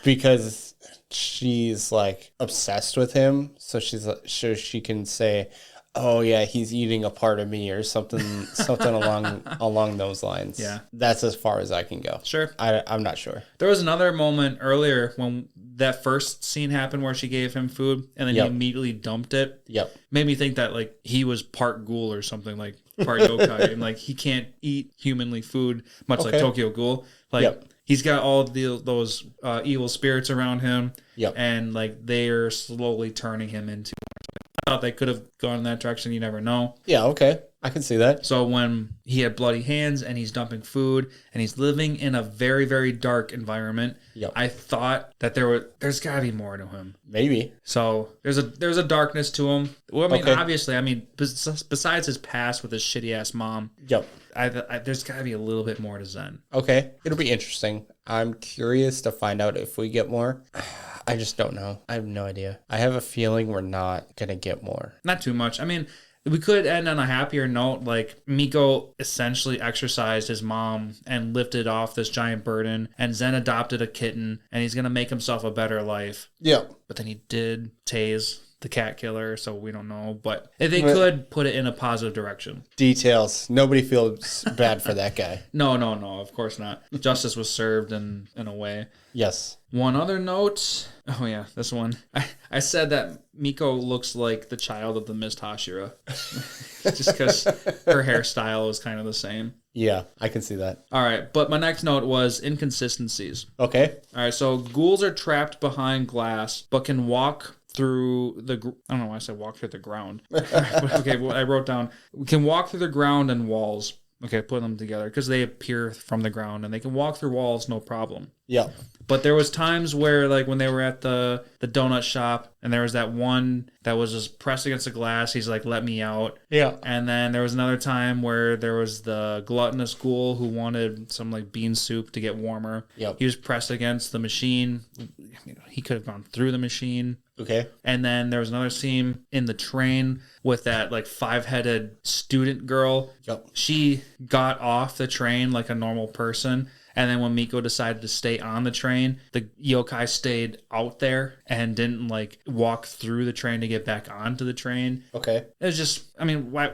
because she's like obsessed with him, so she can say, oh yeah, he's eating a part of me or something along those lines. Yeah, that's as far as I can go. Sure. I'm not sure. There was another moment earlier when that first scene happened where she gave him food and then he immediately dumped it. Yep. Made me think that like he was part ghoul or something, like part yokai, and like he can't eat humanly food, much like Tokyo Ghoul. Like he's got all those evil spirits around him. Yep. And like they are slowly turning him into. I thought they could have gone in that direction. You never know. Yeah. Okay. I can see that. So when he had bloody hands and he's dumping food and he's living in a very, very dark environment, Yep. I thought that there's got to be more to him. Maybe. So there's a darkness to him. Well, I mean, Okay. obviously, besides his past with his shitty ass mom, Yep. there's got to be a little bit more to Zen. Okay. It'll be interesting. I'm curious to find out if we get more. I just don't know. I have no idea. I have a feeling we're not going to get more. Not too much. I mean, we could end on a happier note. Like, Mieruko essentially exorcised his mom and lifted off this giant burden, and Zen adopted a kitten, and he's going to make himself a better life. Yep. But then he did tase the cat killer, so we don't know. But if they could put it in a positive direction. Details. Nobody feels bad for that guy. No, of course not. Justice was served in a way. Yes. One other note. Oh, yeah, this one. I said that Mieruko looks like the child of the Mist Hashira. Just because her hairstyle is kind of the same. Yeah, I can see that. All right, but my next note was inconsistencies. Okay. All right, so ghouls are trapped behind glass, but can walk through I don't know why I said walk through the ground. Okay, well, I wrote down, we can walk through the ground and walls. Okay, put them together because they appear from the ground and they can walk through walls, no problem. Yep. But there was times where, like, when they were at the donut shop and there was that one that was just pressed against the glass, he's like, let me out. Yeah. And then there was another time where there was the gluttonous ghoul who wanted some, like, bean soup to get warmer. Yep. He was pressed against the machine. He could have gone through the machine. Okay. And then there was another scene in the train with that, like, 5-headed student girl. Yep. She got off the train like a normal person. And then when Mieruko decided to stay on the train, the yokai stayed out there and didn't, like, walk through the train to get back onto the train. Okay. It was just, I mean, why?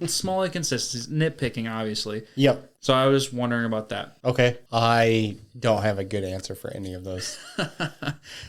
Small inconsistencies, nitpicking, obviously. Yep. So I was wondering about that. Okay. I don't have a good answer for any of those.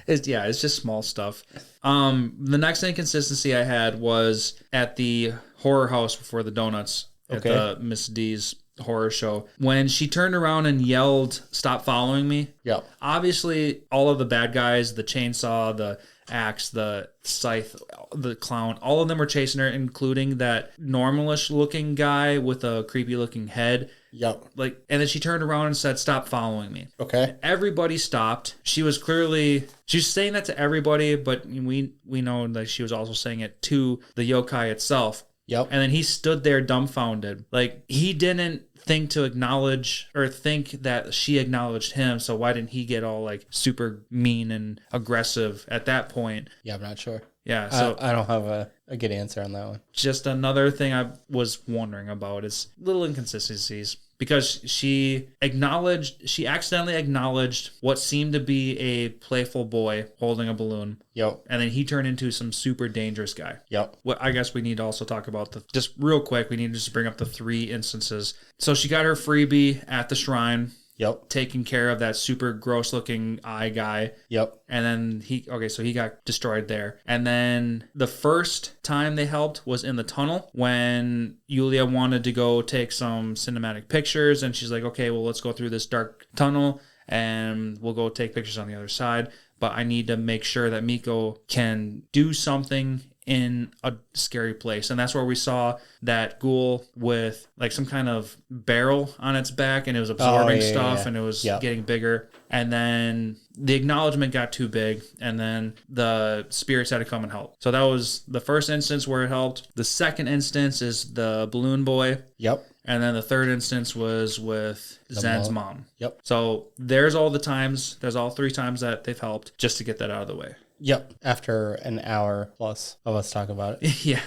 It's just small stuff. The next inconsistency I had was at the horror house before the donuts at Okay. the Miss D's horror show. When she turned around and yelled, "Stop following me." Yep. Obviously, all of the bad guys, the chainsaw, the axe, the scythe, the clown, all of them were chasing her, including that normalish looking guy with a creepy looking head. Yep. Like, and then she turned around and said, "Stop following me." Okay. Everybody stopped. She was saying that to everybody, but we know that she was also saying it to the yokai itself. Yep. And then he stood there dumbfounded. Like, he didn't think to acknowledge or think that she acknowledged him. So why didn't he get all, like, super mean and aggressive at that point? Yeah, I'm not sure. Yeah. So I don't have a good answer on that one. just another thing I was wondering about is little inconsistencies. Because she accidentally acknowledged what seemed to be a playful boy holding a balloon. Yep. And then he turned into some super dangerous guy. Yep. Well, I guess we need to also talk about just real quick, we need to just bring up the 3 instances. So she got her freebie at the shrine, Yep. taking care of that super gross looking eye guy. Yep. And then he got destroyed there. And then the first time they helped was in the tunnel when Yulia wanted to go take some cinematic pictures. And she's like, okay, well, let's go through this dark tunnel and we'll go take pictures on the other side. But I need to make sure that Mieruko can do something in a scary place. And that's where we saw that ghoul with, like, some kind of barrel on its back, and it was absorbing stuff, and it was getting bigger. And then the acknowledgement got too big, and then the spirits had to come and help. So that was the first instance where it helped. The second instance is the balloon boy. Yep. And then the third instance was with Zen's mom. Yep. So there's all 3 times that they've helped, just to get that out of the way. Yep. After an hour plus of us talking about it. Yeah.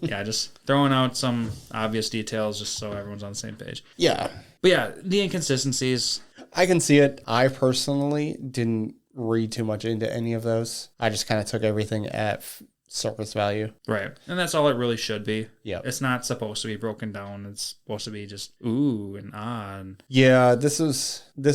Yeah, just throwing out some obvious details just so everyone's on the same page. Yeah. But yeah, the inconsistencies. I can see it. I personally didn't read too much into any of those. I just kind of took everything at surface value. Right. And that's all it really should be. Yeah. It's not supposed to be broken down. It's supposed to be just ooh and ah. And Yeah, this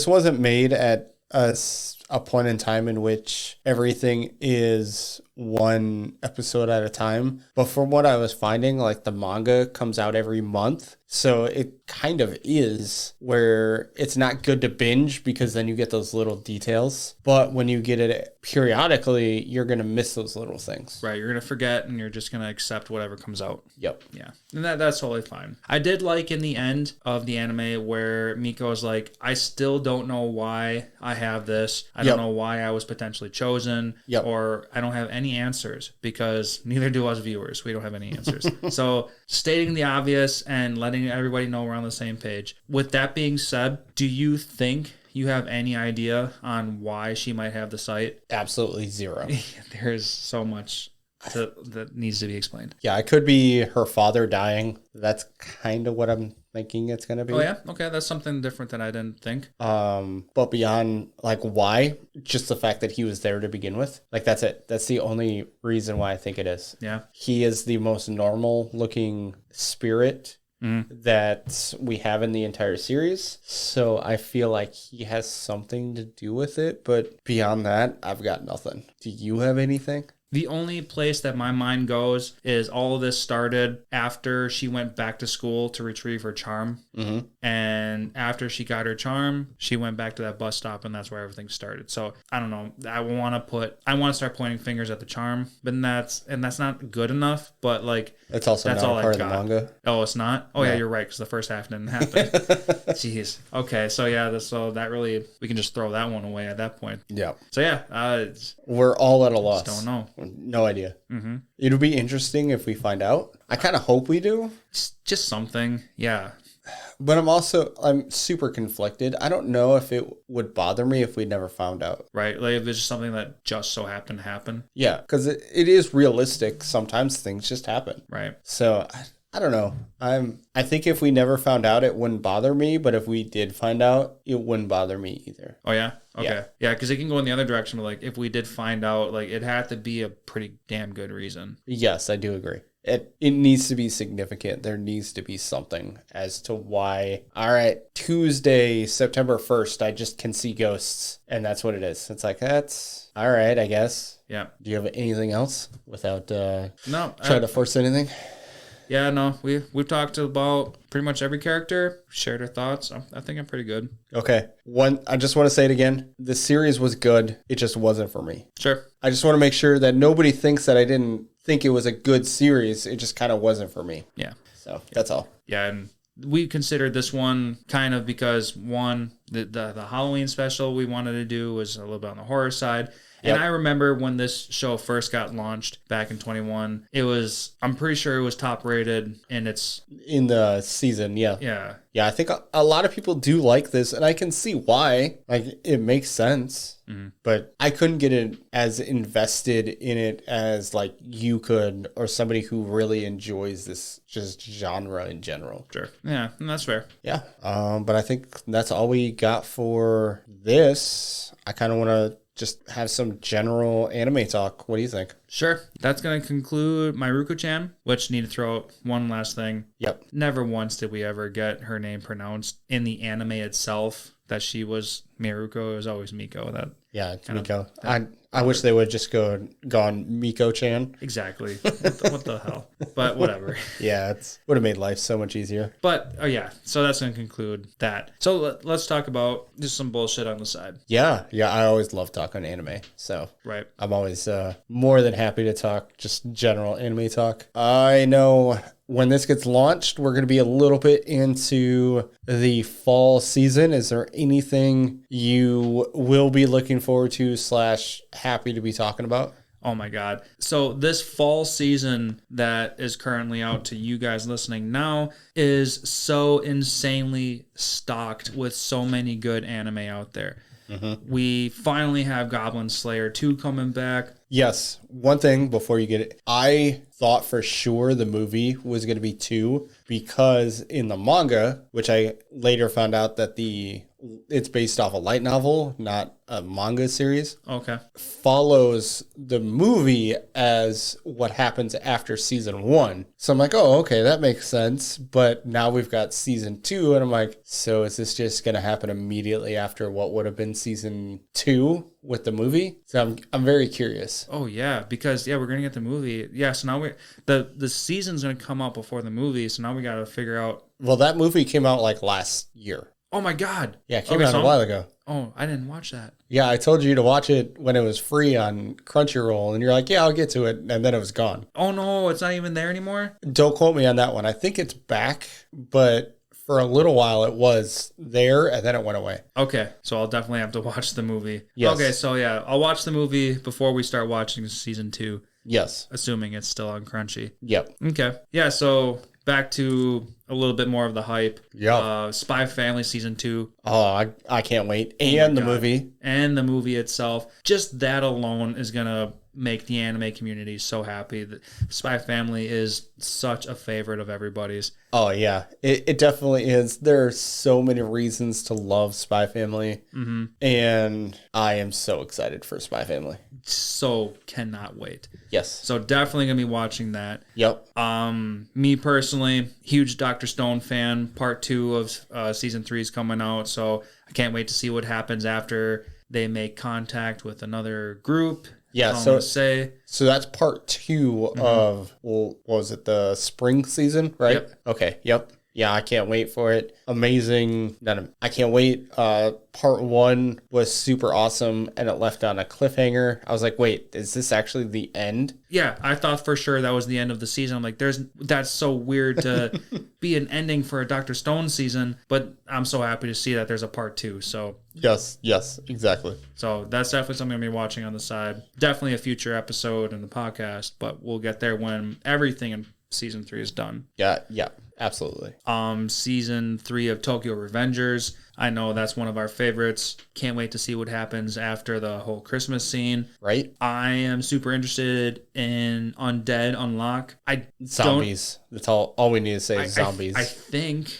wasn't made at a point in time in which everything is one episode at a time. But from what I was finding, like the manga comes out every month. So it kind of is where it's not good to binge because then you get those little details. But when you get it periodically, you're going to miss those little things. Right. You're going to forget and you're just going to accept whatever comes out. Yep. Yeah. And that's totally fine. I did like in the end of the anime where Miko is like, I still don't know why I have this. I don't know why I was potentially chosen. Or I don't have any answers because neither do us viewers. We don't have any answers. So stating the obvious and letting everybody know we're on the same page. With that being said, do you think you have any idea on why she might have the sight? Absolutely zero. There's so much that needs to be explained. Yeah, it could be her father dying. That's kind of what I'm thinking it's going to be. Oh, yeah? Okay, that's something different than I didn't think. But beyond, like, why? Just the fact that he was there to begin with. Like, that's it. That's the only reason why I think it is. Yeah. He is the most normal-looking spirit that we have in the entire series. So I feel like he has something to do with it. But beyond that, I've got nothing. Do you have anything? The only place that my mind goes is all of this started after she went back to school to retrieve her charm. Mm-hmm. And after she got her charm, she went back to that bus stop, and that's where everything started. So I don't know. I want to start pointing fingers at the charm, but that's not good enough. But like, it's also that's not all part I of the got. manga. Oh, it's not? Oh, No. yeah, you're right, because the first half didn't happen. Jeez. Okay, so yeah, so that really, we can just throw that one away at that point. Yeah. So yeah, We're all at a loss. just don't know. No idea. Mm-hmm. It'll be interesting if we find out. I kind of hope we do. Just something. Yeah. But I'm super conflicted. I don't know if it would bother me if we never found out. Right. Like if it's just something that just so happened to happen. Yeah, because it is realistic. Sometimes things just happen. Right. So I don't know. I think if we never found out, it wouldn't bother me. But if we did find out, it wouldn't bother me either. Oh, yeah? Okay. Yeah, because it can go in the other direction. But like if we did find out, like it had to be a pretty damn good reason. Yes, I do agree. It needs to be significant. There needs to be something as to why, all right, Tuesday, September 1st, I just can see ghosts. And that's what it is. It's like, that's all right, I guess. Yeah. Do you have anything else without No. trying to force anything? Yeah, no. We've talked about pretty much every character, shared our thoughts. I think I'm pretty good. Okay. I just want to say it again. The series was good. It just wasn't for me. Sure. I just want to make sure that nobody thinks that I didn't think it was a good series. It just kind of wasn't for me. Yeah. So that's all. Yeah, and we considered this one kind of because one, the Halloween special we wanted to do was a little bit on the horror side. And Yep. I remember when this show first got launched back in 21, I'm pretty sure it was top rated and it's, In the season, yeah. yeah. Yeah, I think a lot of people do like this, and I can see why. Like, it makes sense. Mm-hmm. But I couldn't get it as invested in it as, like, you could, or somebody who really enjoys this just genre in general. Sure. Yeah, and that's fair. Yeah. But I think that's all we got for this. I kind of want to just have some general anime talk. What do you think? Sure. That's going to conclude Mieruko-chan, which need to throw out one last thing. Yep. Never once did we ever get her name pronounced in the anime itself that she was Mieruko. It was always Miko. That Yeah, it's Miko. I wish they would just gone Miko-chan. exactly. What the hell? But whatever. Yeah, it would have made life so much easier. But yeah, so that's going to conclude that. So let's talk about just some bullshit on the side. Yeah, I always love talking anime. So Right. I'm always more than happy to talk just general anime talk. I know when this gets launched, we're going to be a little bit into the fall season. Is there anything you will be looking forward to / happy to be talking about? Oh my God. So this fall season that is currently out to you guys listening now is so insanely stocked with so many good anime out there. Mm-hmm. We finally have Goblin Slayer 2 coming back. Yes. One thing before you get it, I thought for sure the movie was going to be 2 because in the manga, which I later found out that the it's based off a light novel, not a manga series. Okay. Follows the movie as what happens after season 1. So I'm like, oh, okay, that makes sense. But now we've got season 2, and I'm like, so is this just going to happen immediately after what would have been season 2 with the movie? So I'm very curious. Oh yeah, because we're gonna get the movie. Yeah, so now the season's gonna come out before the movie, so now we gotta figure out. Well, that movie came out like last year. Oh my god. Yeah, it came out a while ago. Oh, I didn't watch that. Yeah, I told you to watch it when it was free on Crunchyroll, and you're like, yeah, I'll get to it, and then it was gone. Oh no, it's not even there anymore? Don't quote me on that one. I think it's back, but for a little while it was there, and then it went away. Okay, so I'll definitely have to watch the movie. Yes. Okay, so yeah, I'll watch the movie before we start watching season 2. Yes. Assuming it's still on Crunchy. Yep. Okay. Yeah, so back to a little bit more of the hype. Yeah. Spy Family season 2. Oh, I can't wait. And the movie. And the movie itself. Just that alone is going to make the anime community so happy. That Spy Family is such a favorite of everybody's. Oh, yeah. It definitely is. There are so many reasons to love Spy Family. Mm-hmm. And I am so excited for Spy Family. So cannot wait. Yes. So definitely going to be watching that. Yep. Me personally, huge Dr. Stone fan. Part 2 of season 3 is coming out. So I can't wait to see what happens after they make contact with another group. Yeah, so that's part 2 of, well, what was it, the spring season, right? Yep. Okay, yep. Yeah, I can't wait for it. Amazing. I can't wait. Part 1 was super awesome, and it left on a cliffhanger. I was like, wait, is this actually the end? Yeah, I thought for sure that was the end of the season. I'm like, that's so weird to be an ending for a Dr. Stone season, but I'm so happy to see that there's a part 2. So yes, exactly. So that's definitely something I'm going to be watching on the side. Definitely a future episode in the podcast, but we'll get there when everything in season 3 is done. Yeah, absolutely. Season 3 of Tokyo Revengers. I know that's one of our favorites. Can't wait to see what happens after the whole Christmas scene. Right. I am super interested in Undead Unlock. Zombies. That's all we need to say is zombies. I think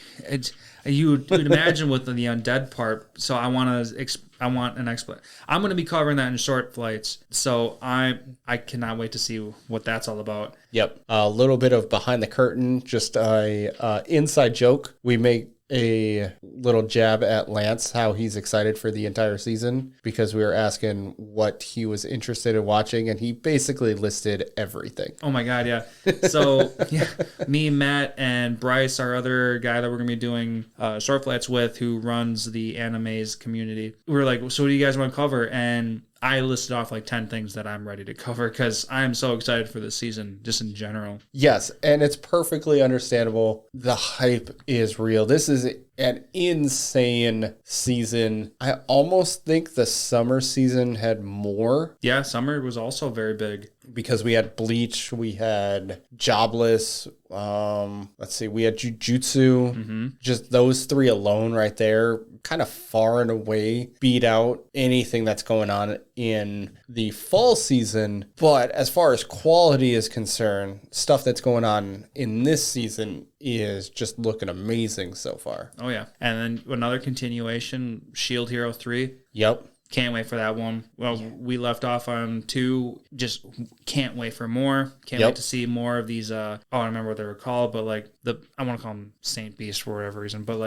you'd imagine with the undead part. So I want an explanation. I'm going to be covering that in short flights. So I cannot wait to see what that's all about. Yep. A little bit of behind the curtain, just a inside joke. We make a little jab at Lantz, how he's excited for the entire season, because we were asking what he was interested in watching, and he basically listed everything. Oh my God, yeah. So yeah, me, Matt, and Bryce, our other guy that we're going to be doing short flats with, who runs the animes community, we were like, so what do you guys want to cover? And I listed off like 10 things that I'm ready to cover because I'm so excited for this season, just in general. Yes, and it's perfectly understandable. The hype is real. This is an insane season. I almost think the summer season had more. Yeah, summer was also very big. Because we had Bleach, we had Jobless, let's see, we had Jujutsu. Mm-hmm. Just those 3 alone right there kind of far and away beat out anything that's going on in the fall season. But as far as quality is concerned, stuff that's going on in this season is just looking amazing so far. Oh, yeah. And then another continuation, Shield Hero 3. Yep. Can't wait for that one. Well, we left off on 2. Just can't wait for more. Can't wait to see more of these. I don't remember what they were called, but like I want to call them Saint Beast for whatever reason. But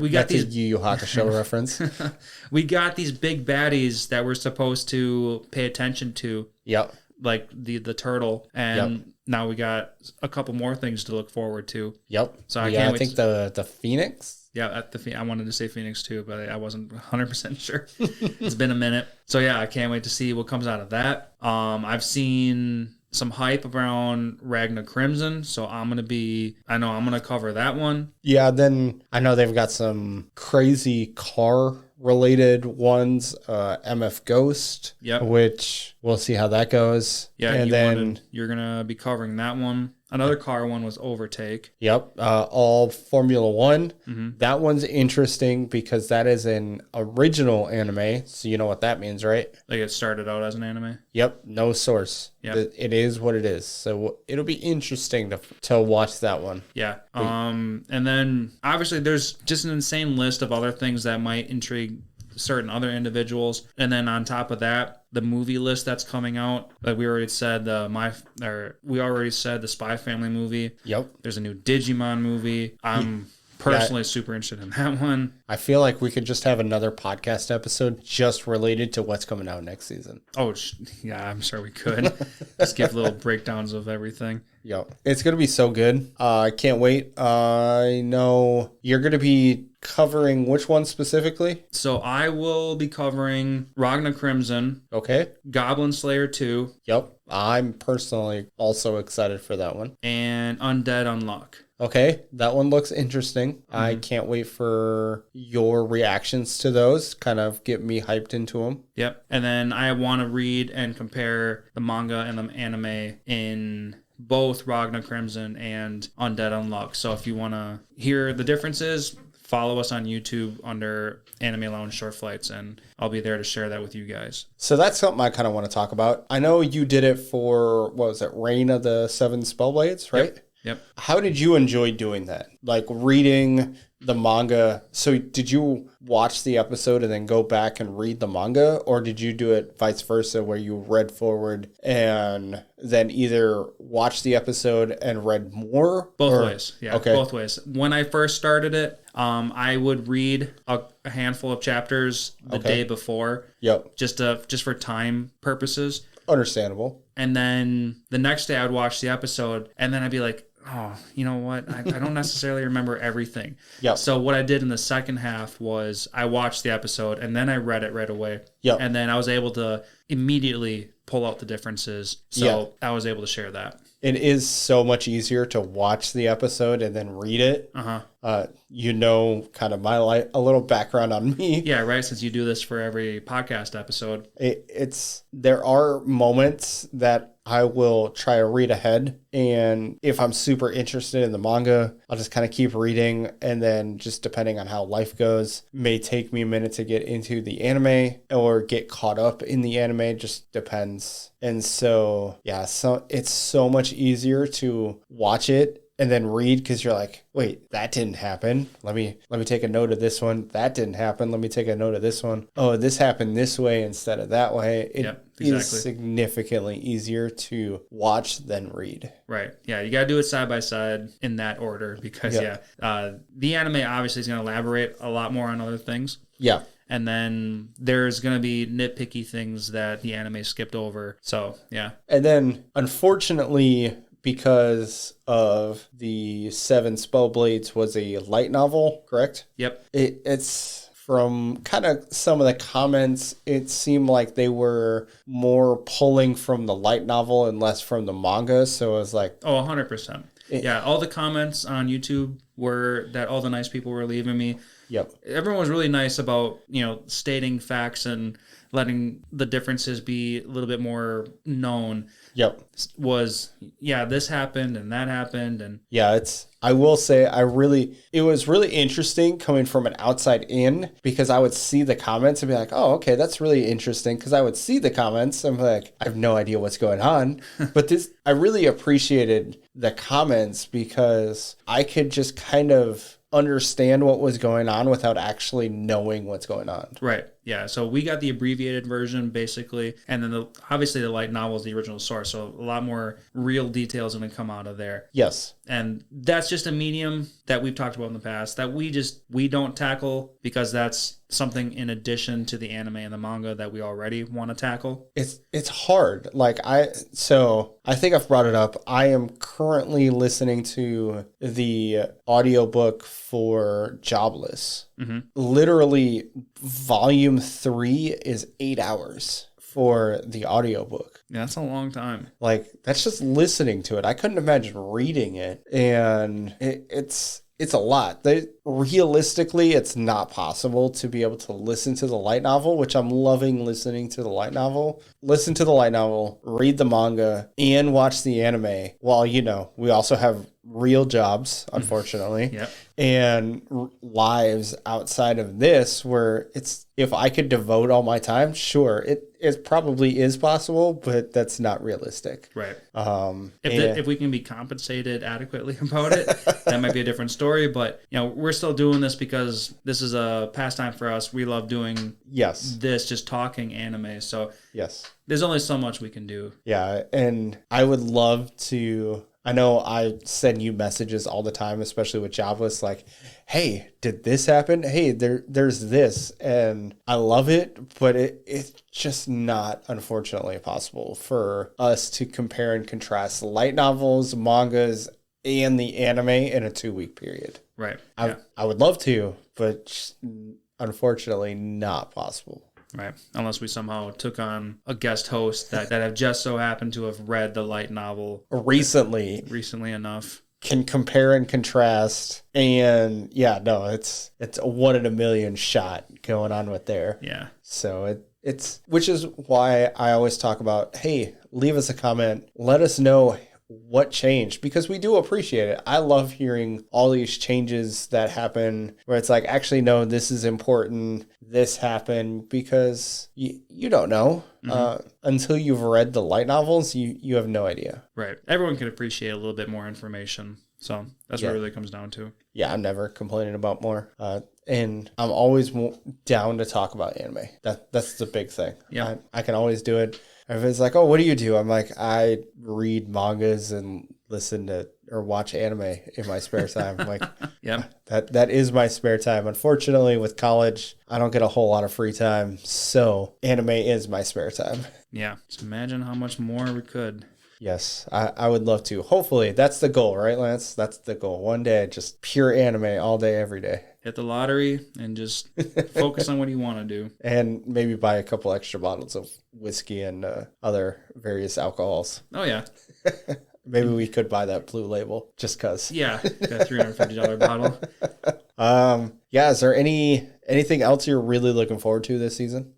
we got these a Yu Yu Hakusho reference. We got these big baddies that we're supposed to pay attention to. Yep. Like the turtle, and now we got a couple more things to look forward to. Yep. So I can't wait. I think the Phoenix. Yeah, I wanted to say Phoenix too, but I wasn't 100% sure. It's been a minute. So yeah, I can't wait to see what comes out of that. I've seen some hype around Ragna Crimson, so I'm going to cover that one. Yeah, then I know they've got some crazy car related ones, MF Ghost, which we'll see how that goes. Yeah, and you're gonna be covering that one. Another car one was Overtake. Yep, all Formula One. Mm-hmm. That one's interesting because that is an original anime, so you know what that means, right? Like it started out as an anime. Yep, no source. Yep. It is what it is. So it'll be interesting to watch that one. Yeah. And then obviously there's just an insane list of other things that might intrigue certain other individuals. And then on top of that, the movie list that's coming out, like we already said, the Spy Family movie. Yep. There's a new Digimon movie. I'm personally super interested in that one. I feel like we could just have another podcast episode just related to what's coming out next season. Oh, yeah, I'm sure we could. Just give little breakdowns of everything. Yep. It's going to be so good. I can't wait. I know you're going to be covering which one specifically? So I will be covering Ragna Crimson. Okay. Goblin Slayer 2. Yep. I'm personally also excited for that one. And Undead Unluck. Okay, that one looks interesting. Mm-hmm. I can't wait for your reactions to those. Kind of get me hyped into them. Yep. And then I want to read and compare the manga and the anime in both Ragna Crimson and Undead Unluck. So if you want to hear the differences, follow us on YouTube under Anime Lounge Short Flights, and I'll be there to share that with you guys. So that's something I kind of want to talk about. I know you did it for, what was it, Reign of the Seven Spellblades, right? Yep. How did you enjoy doing that? Like reading the manga. So did you watch the episode and then go back and read the manga? Or did you do it vice versa where you read forward and then either watch the episode and read more? Both ways. Yeah, okay. Both ways. When I first started it, I would read a handful of chapters the day before. Yep. Just for time purposes. Understandable. And then the next day I would watch the episode and then I'd be like, oh, you know what? I don't necessarily remember everything. Yep. So what I did in the second half was I watched the episode and then I read it right away. Yep. And then I was able to immediately pull out the differences. So I was able to share that. It is so much easier to watch the episode and then read it. You know, kind of a little background on me. Yeah, right. Since you do this for every podcast episode. There are moments that I will try to read ahead. And if I'm super interested in the manga, I'll just kind of keep reading. And then just depending on how life goes, may take me a minute to get into the anime or get caught up in the anime. It just depends. And so, it's so much easier to watch it and then read because you're like, wait, that didn't happen. Let me take a note of this one. That didn't happen. Let me take a note of this one. Oh, this happened this way instead of that way. It is significantly easier to watch than read. Right. Yeah, you got to do it side by side in that order because, the anime obviously is going to elaborate a lot more on other things. Yeah. And then there's going to be nitpicky things that the anime skipped over. So, yeah. And then, unfortunately, because of the Seven Spellblades was a light novel, correct? Yep. It's from kind of some of the comments, it seemed like they were more pulling from the light novel and less from the manga. So it was like... Oh, 100%. Yeah, all the comments on YouTube were that all the nice people were leaving me. Yep. Everyone was really nice about, stating facts and letting the differences be a little bit more known. Yep. This happened and that happened. And I will say it was really interesting coming from an outside in because I would see the comments and be like, oh, okay, that's really interesting. Because I would see the comments and be like, I have no idea what's going on. But I really appreciated the comments because I could just kind of understand what was going on without actually knowing what's going on. Right. Yeah. So we got the abbreviated version basically, and then obviously the light novel is the original source. So a lot more real details going to come out of there. Yes. And that's just a medium that we've talked about in the past that we don't tackle because that's something in addition to the anime and the manga that we already want to tackle. It's hard. I think I've brought it up. I am currently listening to the audiobook for Jobless. Mm-hmm. Literally volume 3 is 8 hours for the audiobook. Yeah, that's a long time. That's just listening to it. I couldn't imagine reading it. And it's it's a lot. Realistically, it's not possible to be able to listen to the light novel, which I'm loving listening to the light novel. Listen to the light novel, read the manga, and watch the anime. While, we also have real jobs, unfortunately, Yep. and lives outside of this where if I could devote all my time, sure, it probably is possible, but that's not realistic. Right. If we can be compensated adequately about it, that might be a different story. But we're still doing this because this is a pastime for us. We love doing this, just talking anime. So yes, there's only so much we can do. Yeah, and I would love to. I know I send you messages all the time, especially with Jobless, like, hey, did this happen? Hey, there's this. And I love it, but it's just not, unfortunately, possible for us to compare and contrast light novels, mangas, and the anime in a 2-week period. Right. I would love to, but unfortunately not possible. Right. Unless we somehow took on a guest host that have just so happened to have read the light novel recently enough. Can compare and contrast. And it's a 1 in a million shot going on with there. Yeah. So it's which is why I always talk about, hey, leave us a comment. Let us know what changed, because we do appreciate it. I love hearing all these changes that happen where it's like, actually, no, this is important. This happened, because you don't know. Until you've read the light novels, you have no idea. Right. Everyone can appreciate a little bit more information. So that's what it really comes down to. Yeah, I'm never complaining about more. And I'm always down to talk about anime. That's the big thing. Yeah. I can always do it. Everybody's like, oh, what do? I'm like, I read mangas and listen to or watch anime in my spare time. I'm like, yeah, that is my spare time. Unfortunately, with college, I don't get a whole lot of free time. So anime is my spare time. Yeah. Just imagine how much more we could. Yes, I would love to. Hopefully, that's the goal, right, Lance? That's the goal. One day, just pure anime all day, every day. Hit the lottery and just focus on what you want to do. And maybe buy a couple extra bottles of whiskey and other various alcohols. Oh, yeah. Maybe we could buy that Blue Label just because. Yeah, that $350 bottle. Is there anything else you're really looking forward to this season?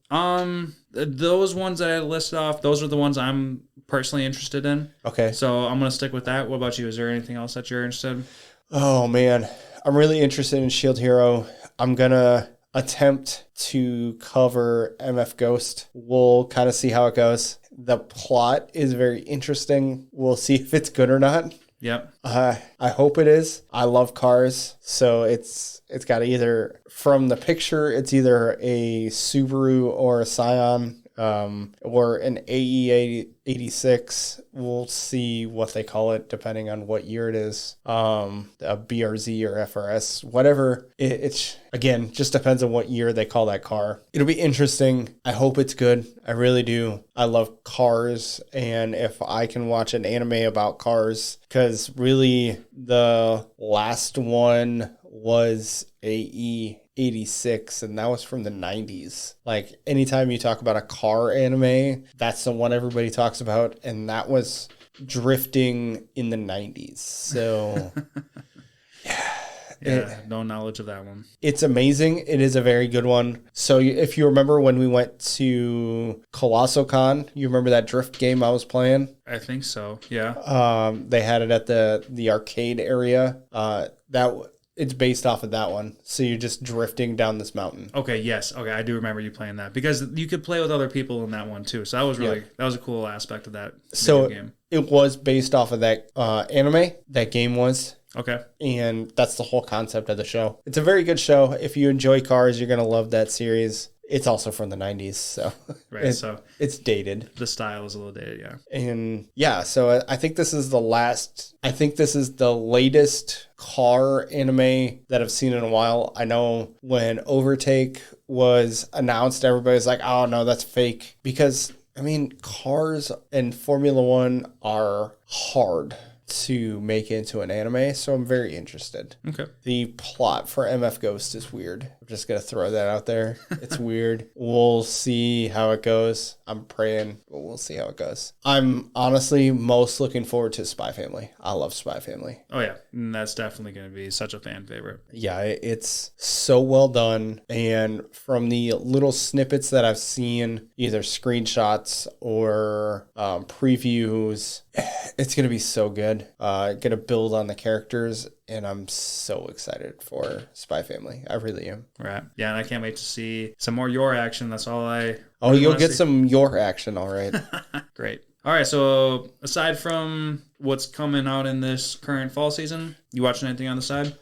Those ones that I listed off, those are the ones I'm personally interested in. Okay. So I'm going to stick with that. What about you? Is there anything else that you're interested in? Oh, man. I'm really interested in Shield Hero. I'm going to attempt to cover MF Ghost. We'll kind of see how it goes. The plot is very interesting. We'll see if it's good or not. Yep. I hope it is. I love cars. So it's got either, from the picture, it's either a Subaru or a Scion. Or an AE86. We'll see what they call it depending on what year it is. A BRZ or FRS, whatever. It's again, just depends on what year they call that car. It'll be interesting. I hope it's good. I really do. I love cars, and if I can watch an anime about cars, because really the last one was AE86, and that was from the 90s. Like, anytime you talk about a car anime, that's the one everybody talks about, and that was drifting in the 90s. So no knowledge of that one. It's amazing. It is a very good one. So if you remember when we went to Colossal Con, you remember that drift game I was playing? I think so, yeah. They had it at the arcade area. It's based off of that one. So you're just drifting down this mountain. Okay, yes. Okay, I do remember you playing that, because you could play with other people in that one too. So that was that was a cool aspect of that video game. It was based off of that anime. That game was. Okay. And that's the whole concept of the show. It's a very good show. If you enjoy cars, you're going to love that series. It's also from the 90s, so right, so it's dated. The style is a little dated, yeah. And so I think this is the latest car anime that I've seen in a while. I know when Overtake was announced, everybody's like, oh no, that's fake. Because, I mean, cars and Formula One are hard. to make into an anime, so I'm very interested. Okay. The plot for MF Ghost is weird. I'm just going to throw that out there. It's weird. We'll see how it goes. I'm praying, but we'll see how it goes. I'm honestly most looking forward to Spy Family. I love Spy Family. Oh, yeah. And that's definitely going to be such a fan favorite. Yeah, it's so well done. And from the little snippets that I've seen, either screenshots or previews, it's going to be so good. Going to build on the characters, and I'm so excited for Spy Family. I really am. Right. Yeah, and I can't wait to see some more your action. That's all I... Oh, really you'll wanna get see. some your action, all right. Great. All right, so aside from what's coming out in this current fall season, you watching anything on the side?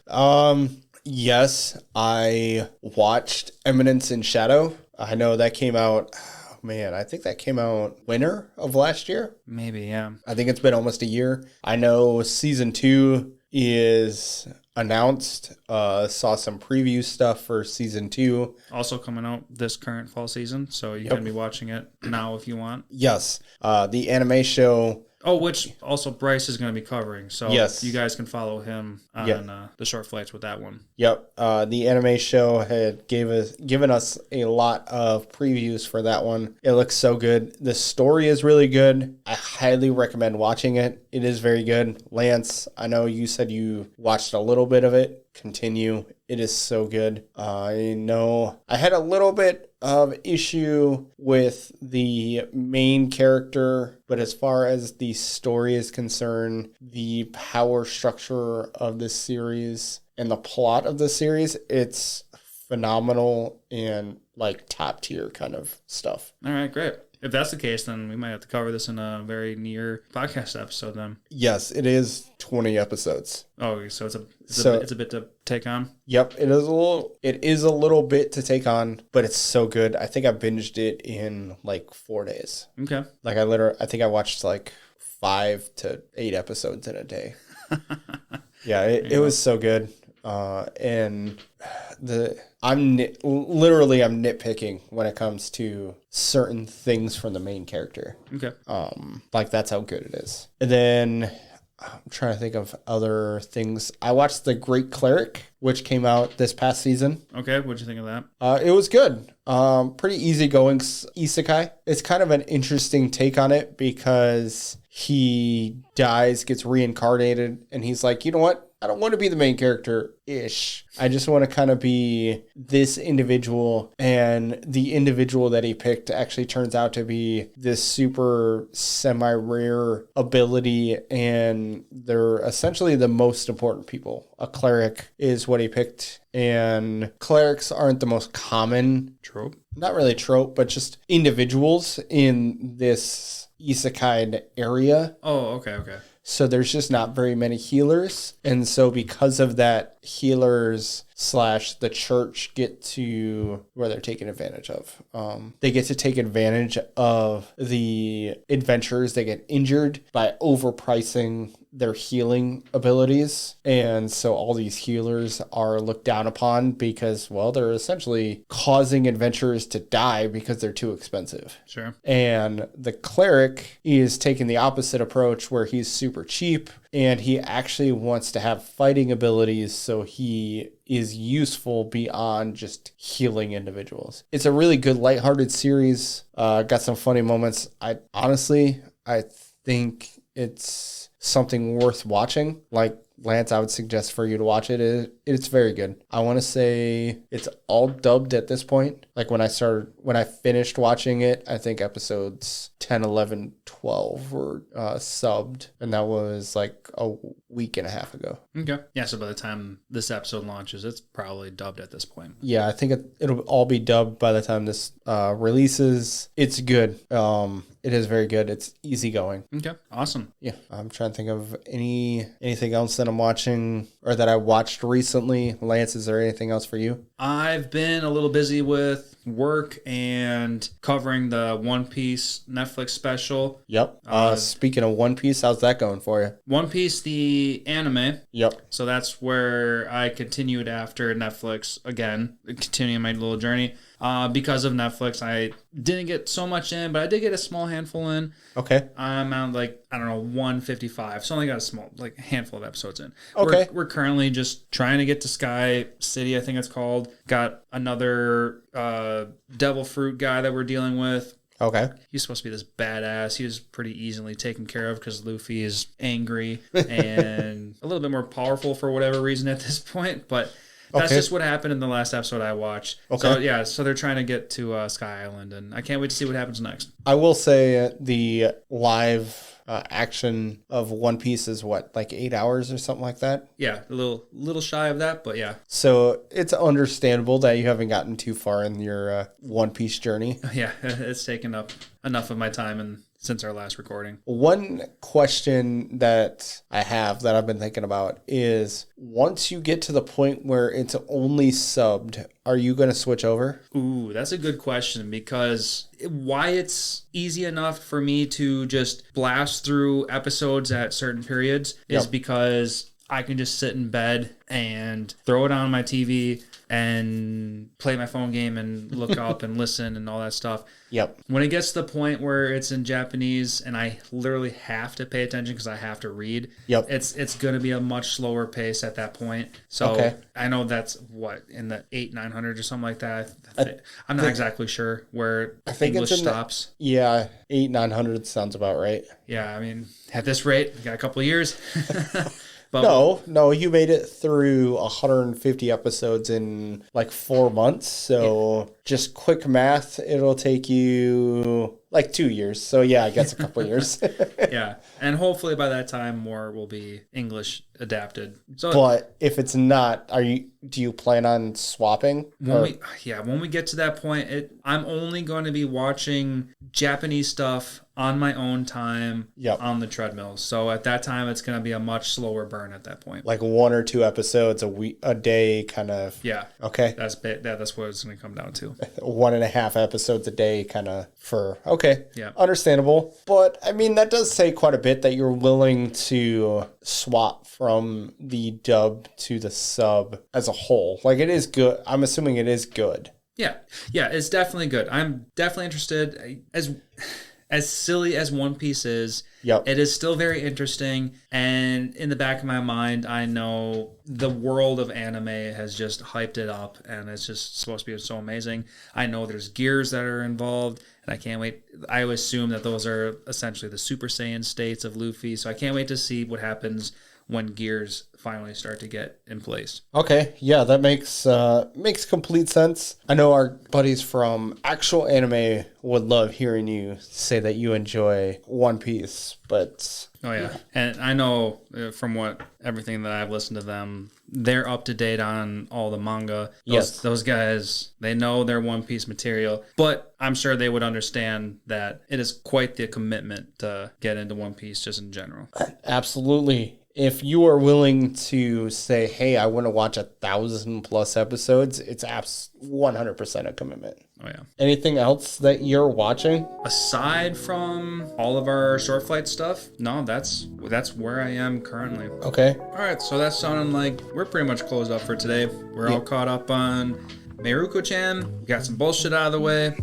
Yes, I watched Eminence in Shadow. I know that came out... Man, I think that came out winter of last year. Maybe, yeah. I think it's been almost a year. I know season 2 is announced. Saw some preview stuff for season 2. Also coming out this current fall season, so you can be watching it now if you want. Yes. The anime show. Oh, which also Bryce is going to be covering, so Yes. you guys can follow him on the short flights with that one. Yep. The anime show had given us a lot of previews for that one. It looks so good. The story is really good. I highly recommend watching it. It is very good. Lance, I know you said you watched a little bit of it. Continue. It is so good. I know I had a little bit of issue with the main character, but as far as the story is concerned, the power structure of this series and the plot of the series, it's phenomenal and like top tier kind of stuff. All right, great. If that's the case, then we might have to cover this in a very near podcast episode then. Yes, it is 20 episodes. Oh, so it's a bit to take on? Yep, it is a little bit to take on, but it's so good. I think I binged it in like 4 days. Okay. Like I think I watched like 5 to 8 episodes in a day. Yeah, it was so good. And I'm nitpicking when it comes to certain things from the main character. Okay. Like that's how good it is. And then I'm trying to think of other things. I watched The Great Cleric, which came out this past season. Okay, what'd you think of that? It was good. Pretty easygoing isekai. It's kind of an interesting take on it because he dies, gets reincarnated, and he's like, you know what? I don't want to be the main character-ish. I just want to kind of be this individual. And the individual that he picked actually turns out to be this super semi-rare ability. And they're essentially the most important people. A cleric is what he picked. And clerics aren't the most common Trope? Not really trope, but just individuals in this isekai area. Oh, okay. So there's just not very many healers. And so because of that, healers / the church get to where they're taken advantage of. They get to take advantage of the adventurers that get injured by overpricing their healing abilities. And so all these healers are looked down upon because, well, they're essentially causing adventurers to die because they're too expensive. Sure. And the cleric is taking the opposite approach where he's super cheap and he actually wants to have fighting abilities so he is useful beyond just healing individuals. It's a really good lighthearted series. Got some funny moments. I think it's something worth watching. Like Lance, I would suggest for you to watch it. It's very good. I want to say it's all dubbed at this point. Like when I finished watching it, I think episodes 10, 11, 12 were subbed. And that was like a week and a half ago. Okay. Yeah, so by the time this episode launches, it's probably dubbed at this point. Yeah, I think it'll all be dubbed by the time this releases. It's good. It is very good. It's easygoing. Okay, awesome. Yeah, I'm trying to think of anything else that I'm watching or that I watched recently. Lance, is there anything else for you? I've been a little busy with work and covering the One Piece Netflix special. Yep. Speaking of One Piece, how's that going for you? One Piece, the anime. Yep. So that's where I continued after Netflix again, continuing my little journey. Because of Netflix, I didn't get so much in, but I did get a small handful in. Okay. I'm on 155, so I only got a small handful of episodes in. Okay. We're currently just trying to get to Sky City, I think it's called. Got another devil fruit guy that we're dealing with. Okay. He's supposed to be this badass. He was pretty easily taken care of because Luffy is angry and a little bit more powerful for whatever reason at this point. But that's just what happened in the last episode I watched. Okay. So they're trying to get to Sky Island, and I can't wait to see what happens next. I will say the live action of One Piece is 8 hours or something like that? Yeah, a little shy of that, but yeah. So it's understandable that you haven't gotten too far in your One Piece journey. Yeah, it's taken up enough of my time since our last recording. One question that I have that I've been thinking about is, once you get to the point where it's only subbed, are you going to switch over? Ooh, that's a good question, because why it's easy enough for me to just blast through episodes at certain periods is because I can just sit in bed and throw it on my TV and play my phone game and look up and listen and all that stuff. Yep. When it gets to the point where it's in Japanese and I literally have to pay attention because I have to read, it's going to be a much slower pace at that point. So I know that's in the 800-900 or something like that. I'm not exactly sure where English stops. 800-900 sounds about right. Yeah, I mean, at this rate, we got a couple of years. But no, you made it through 150 episodes in 4 months. So just quick math, it'll take you 2 years. So yeah, I guess a couple of years. Yeah. And hopefully by that time more will be English adapted. So, but if it's not, do you plan on swapping? When we get to that point, I'm only going to be watching Japanese stuff on my own time on the treadmill. So at that time, it's going to be a much slower burn at that point. 1 or 2 episodes a day kind of. Yeah. Okay. That's what it's going to come down to. 1.5 episodes a day kind of for. Okay. Yeah. Understandable. But I mean, that does say quite a bit that you're willing to swap from the dub to the sub as a whole. It is good. I'm assuming it is good. Yeah. Yeah, it's definitely good. I'm definitely interested. As silly as One Piece is, it is still very interesting. And in the back of my mind, I know the world of anime has just hyped it up, and it's just supposed to be so amazing. I know there's gears that are involved, and I can't wait. I assume that those are essentially the Super Saiyan states of Luffy, so I can't wait to see what happens when gears finally start to get in place. Okay, yeah, that makes complete sense. I know our buddies from actual anime would love hearing you say that you enjoy One Piece, but... Oh, yeah. And I know from everything that I've listened to them, they're up to date on all the manga. Those guys, they know their One Piece material, but I'm sure they would understand that it is quite the commitment to get into One Piece just in general. Absolutely. If you are willing to say, hey, I want to watch 1,000+ episodes, it's 100% a commitment. Oh, yeah. Anything else that you're watching? Aside from all of our short flight stuff, no, that's where I am currently. Okay. All right, so that's sounding like we're pretty much closed up for today. We're all caught up on Mieruko-chan. We got some bullshit out of the way.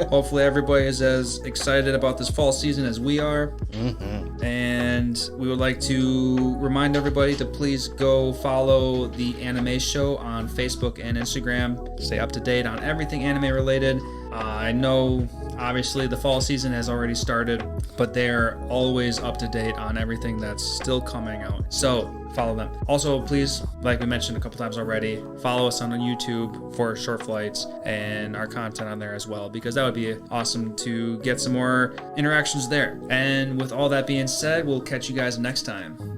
Hopefully everybody is as excited about this fall season as we are. Mm-hmm. And we would like to remind everybody to please go follow the Anime Show on Facebook and Instagram. Stay up to date on everything anime related. I know obviously the fall season has already started, but they're always up to date on everything that's still coming out. So follow them. Also, please, like we mentioned a couple times already, follow us on YouTube for short flights and our content on there as well, because that would be awesome to get some more interactions there. And with all that being said, we'll catch you guys next time.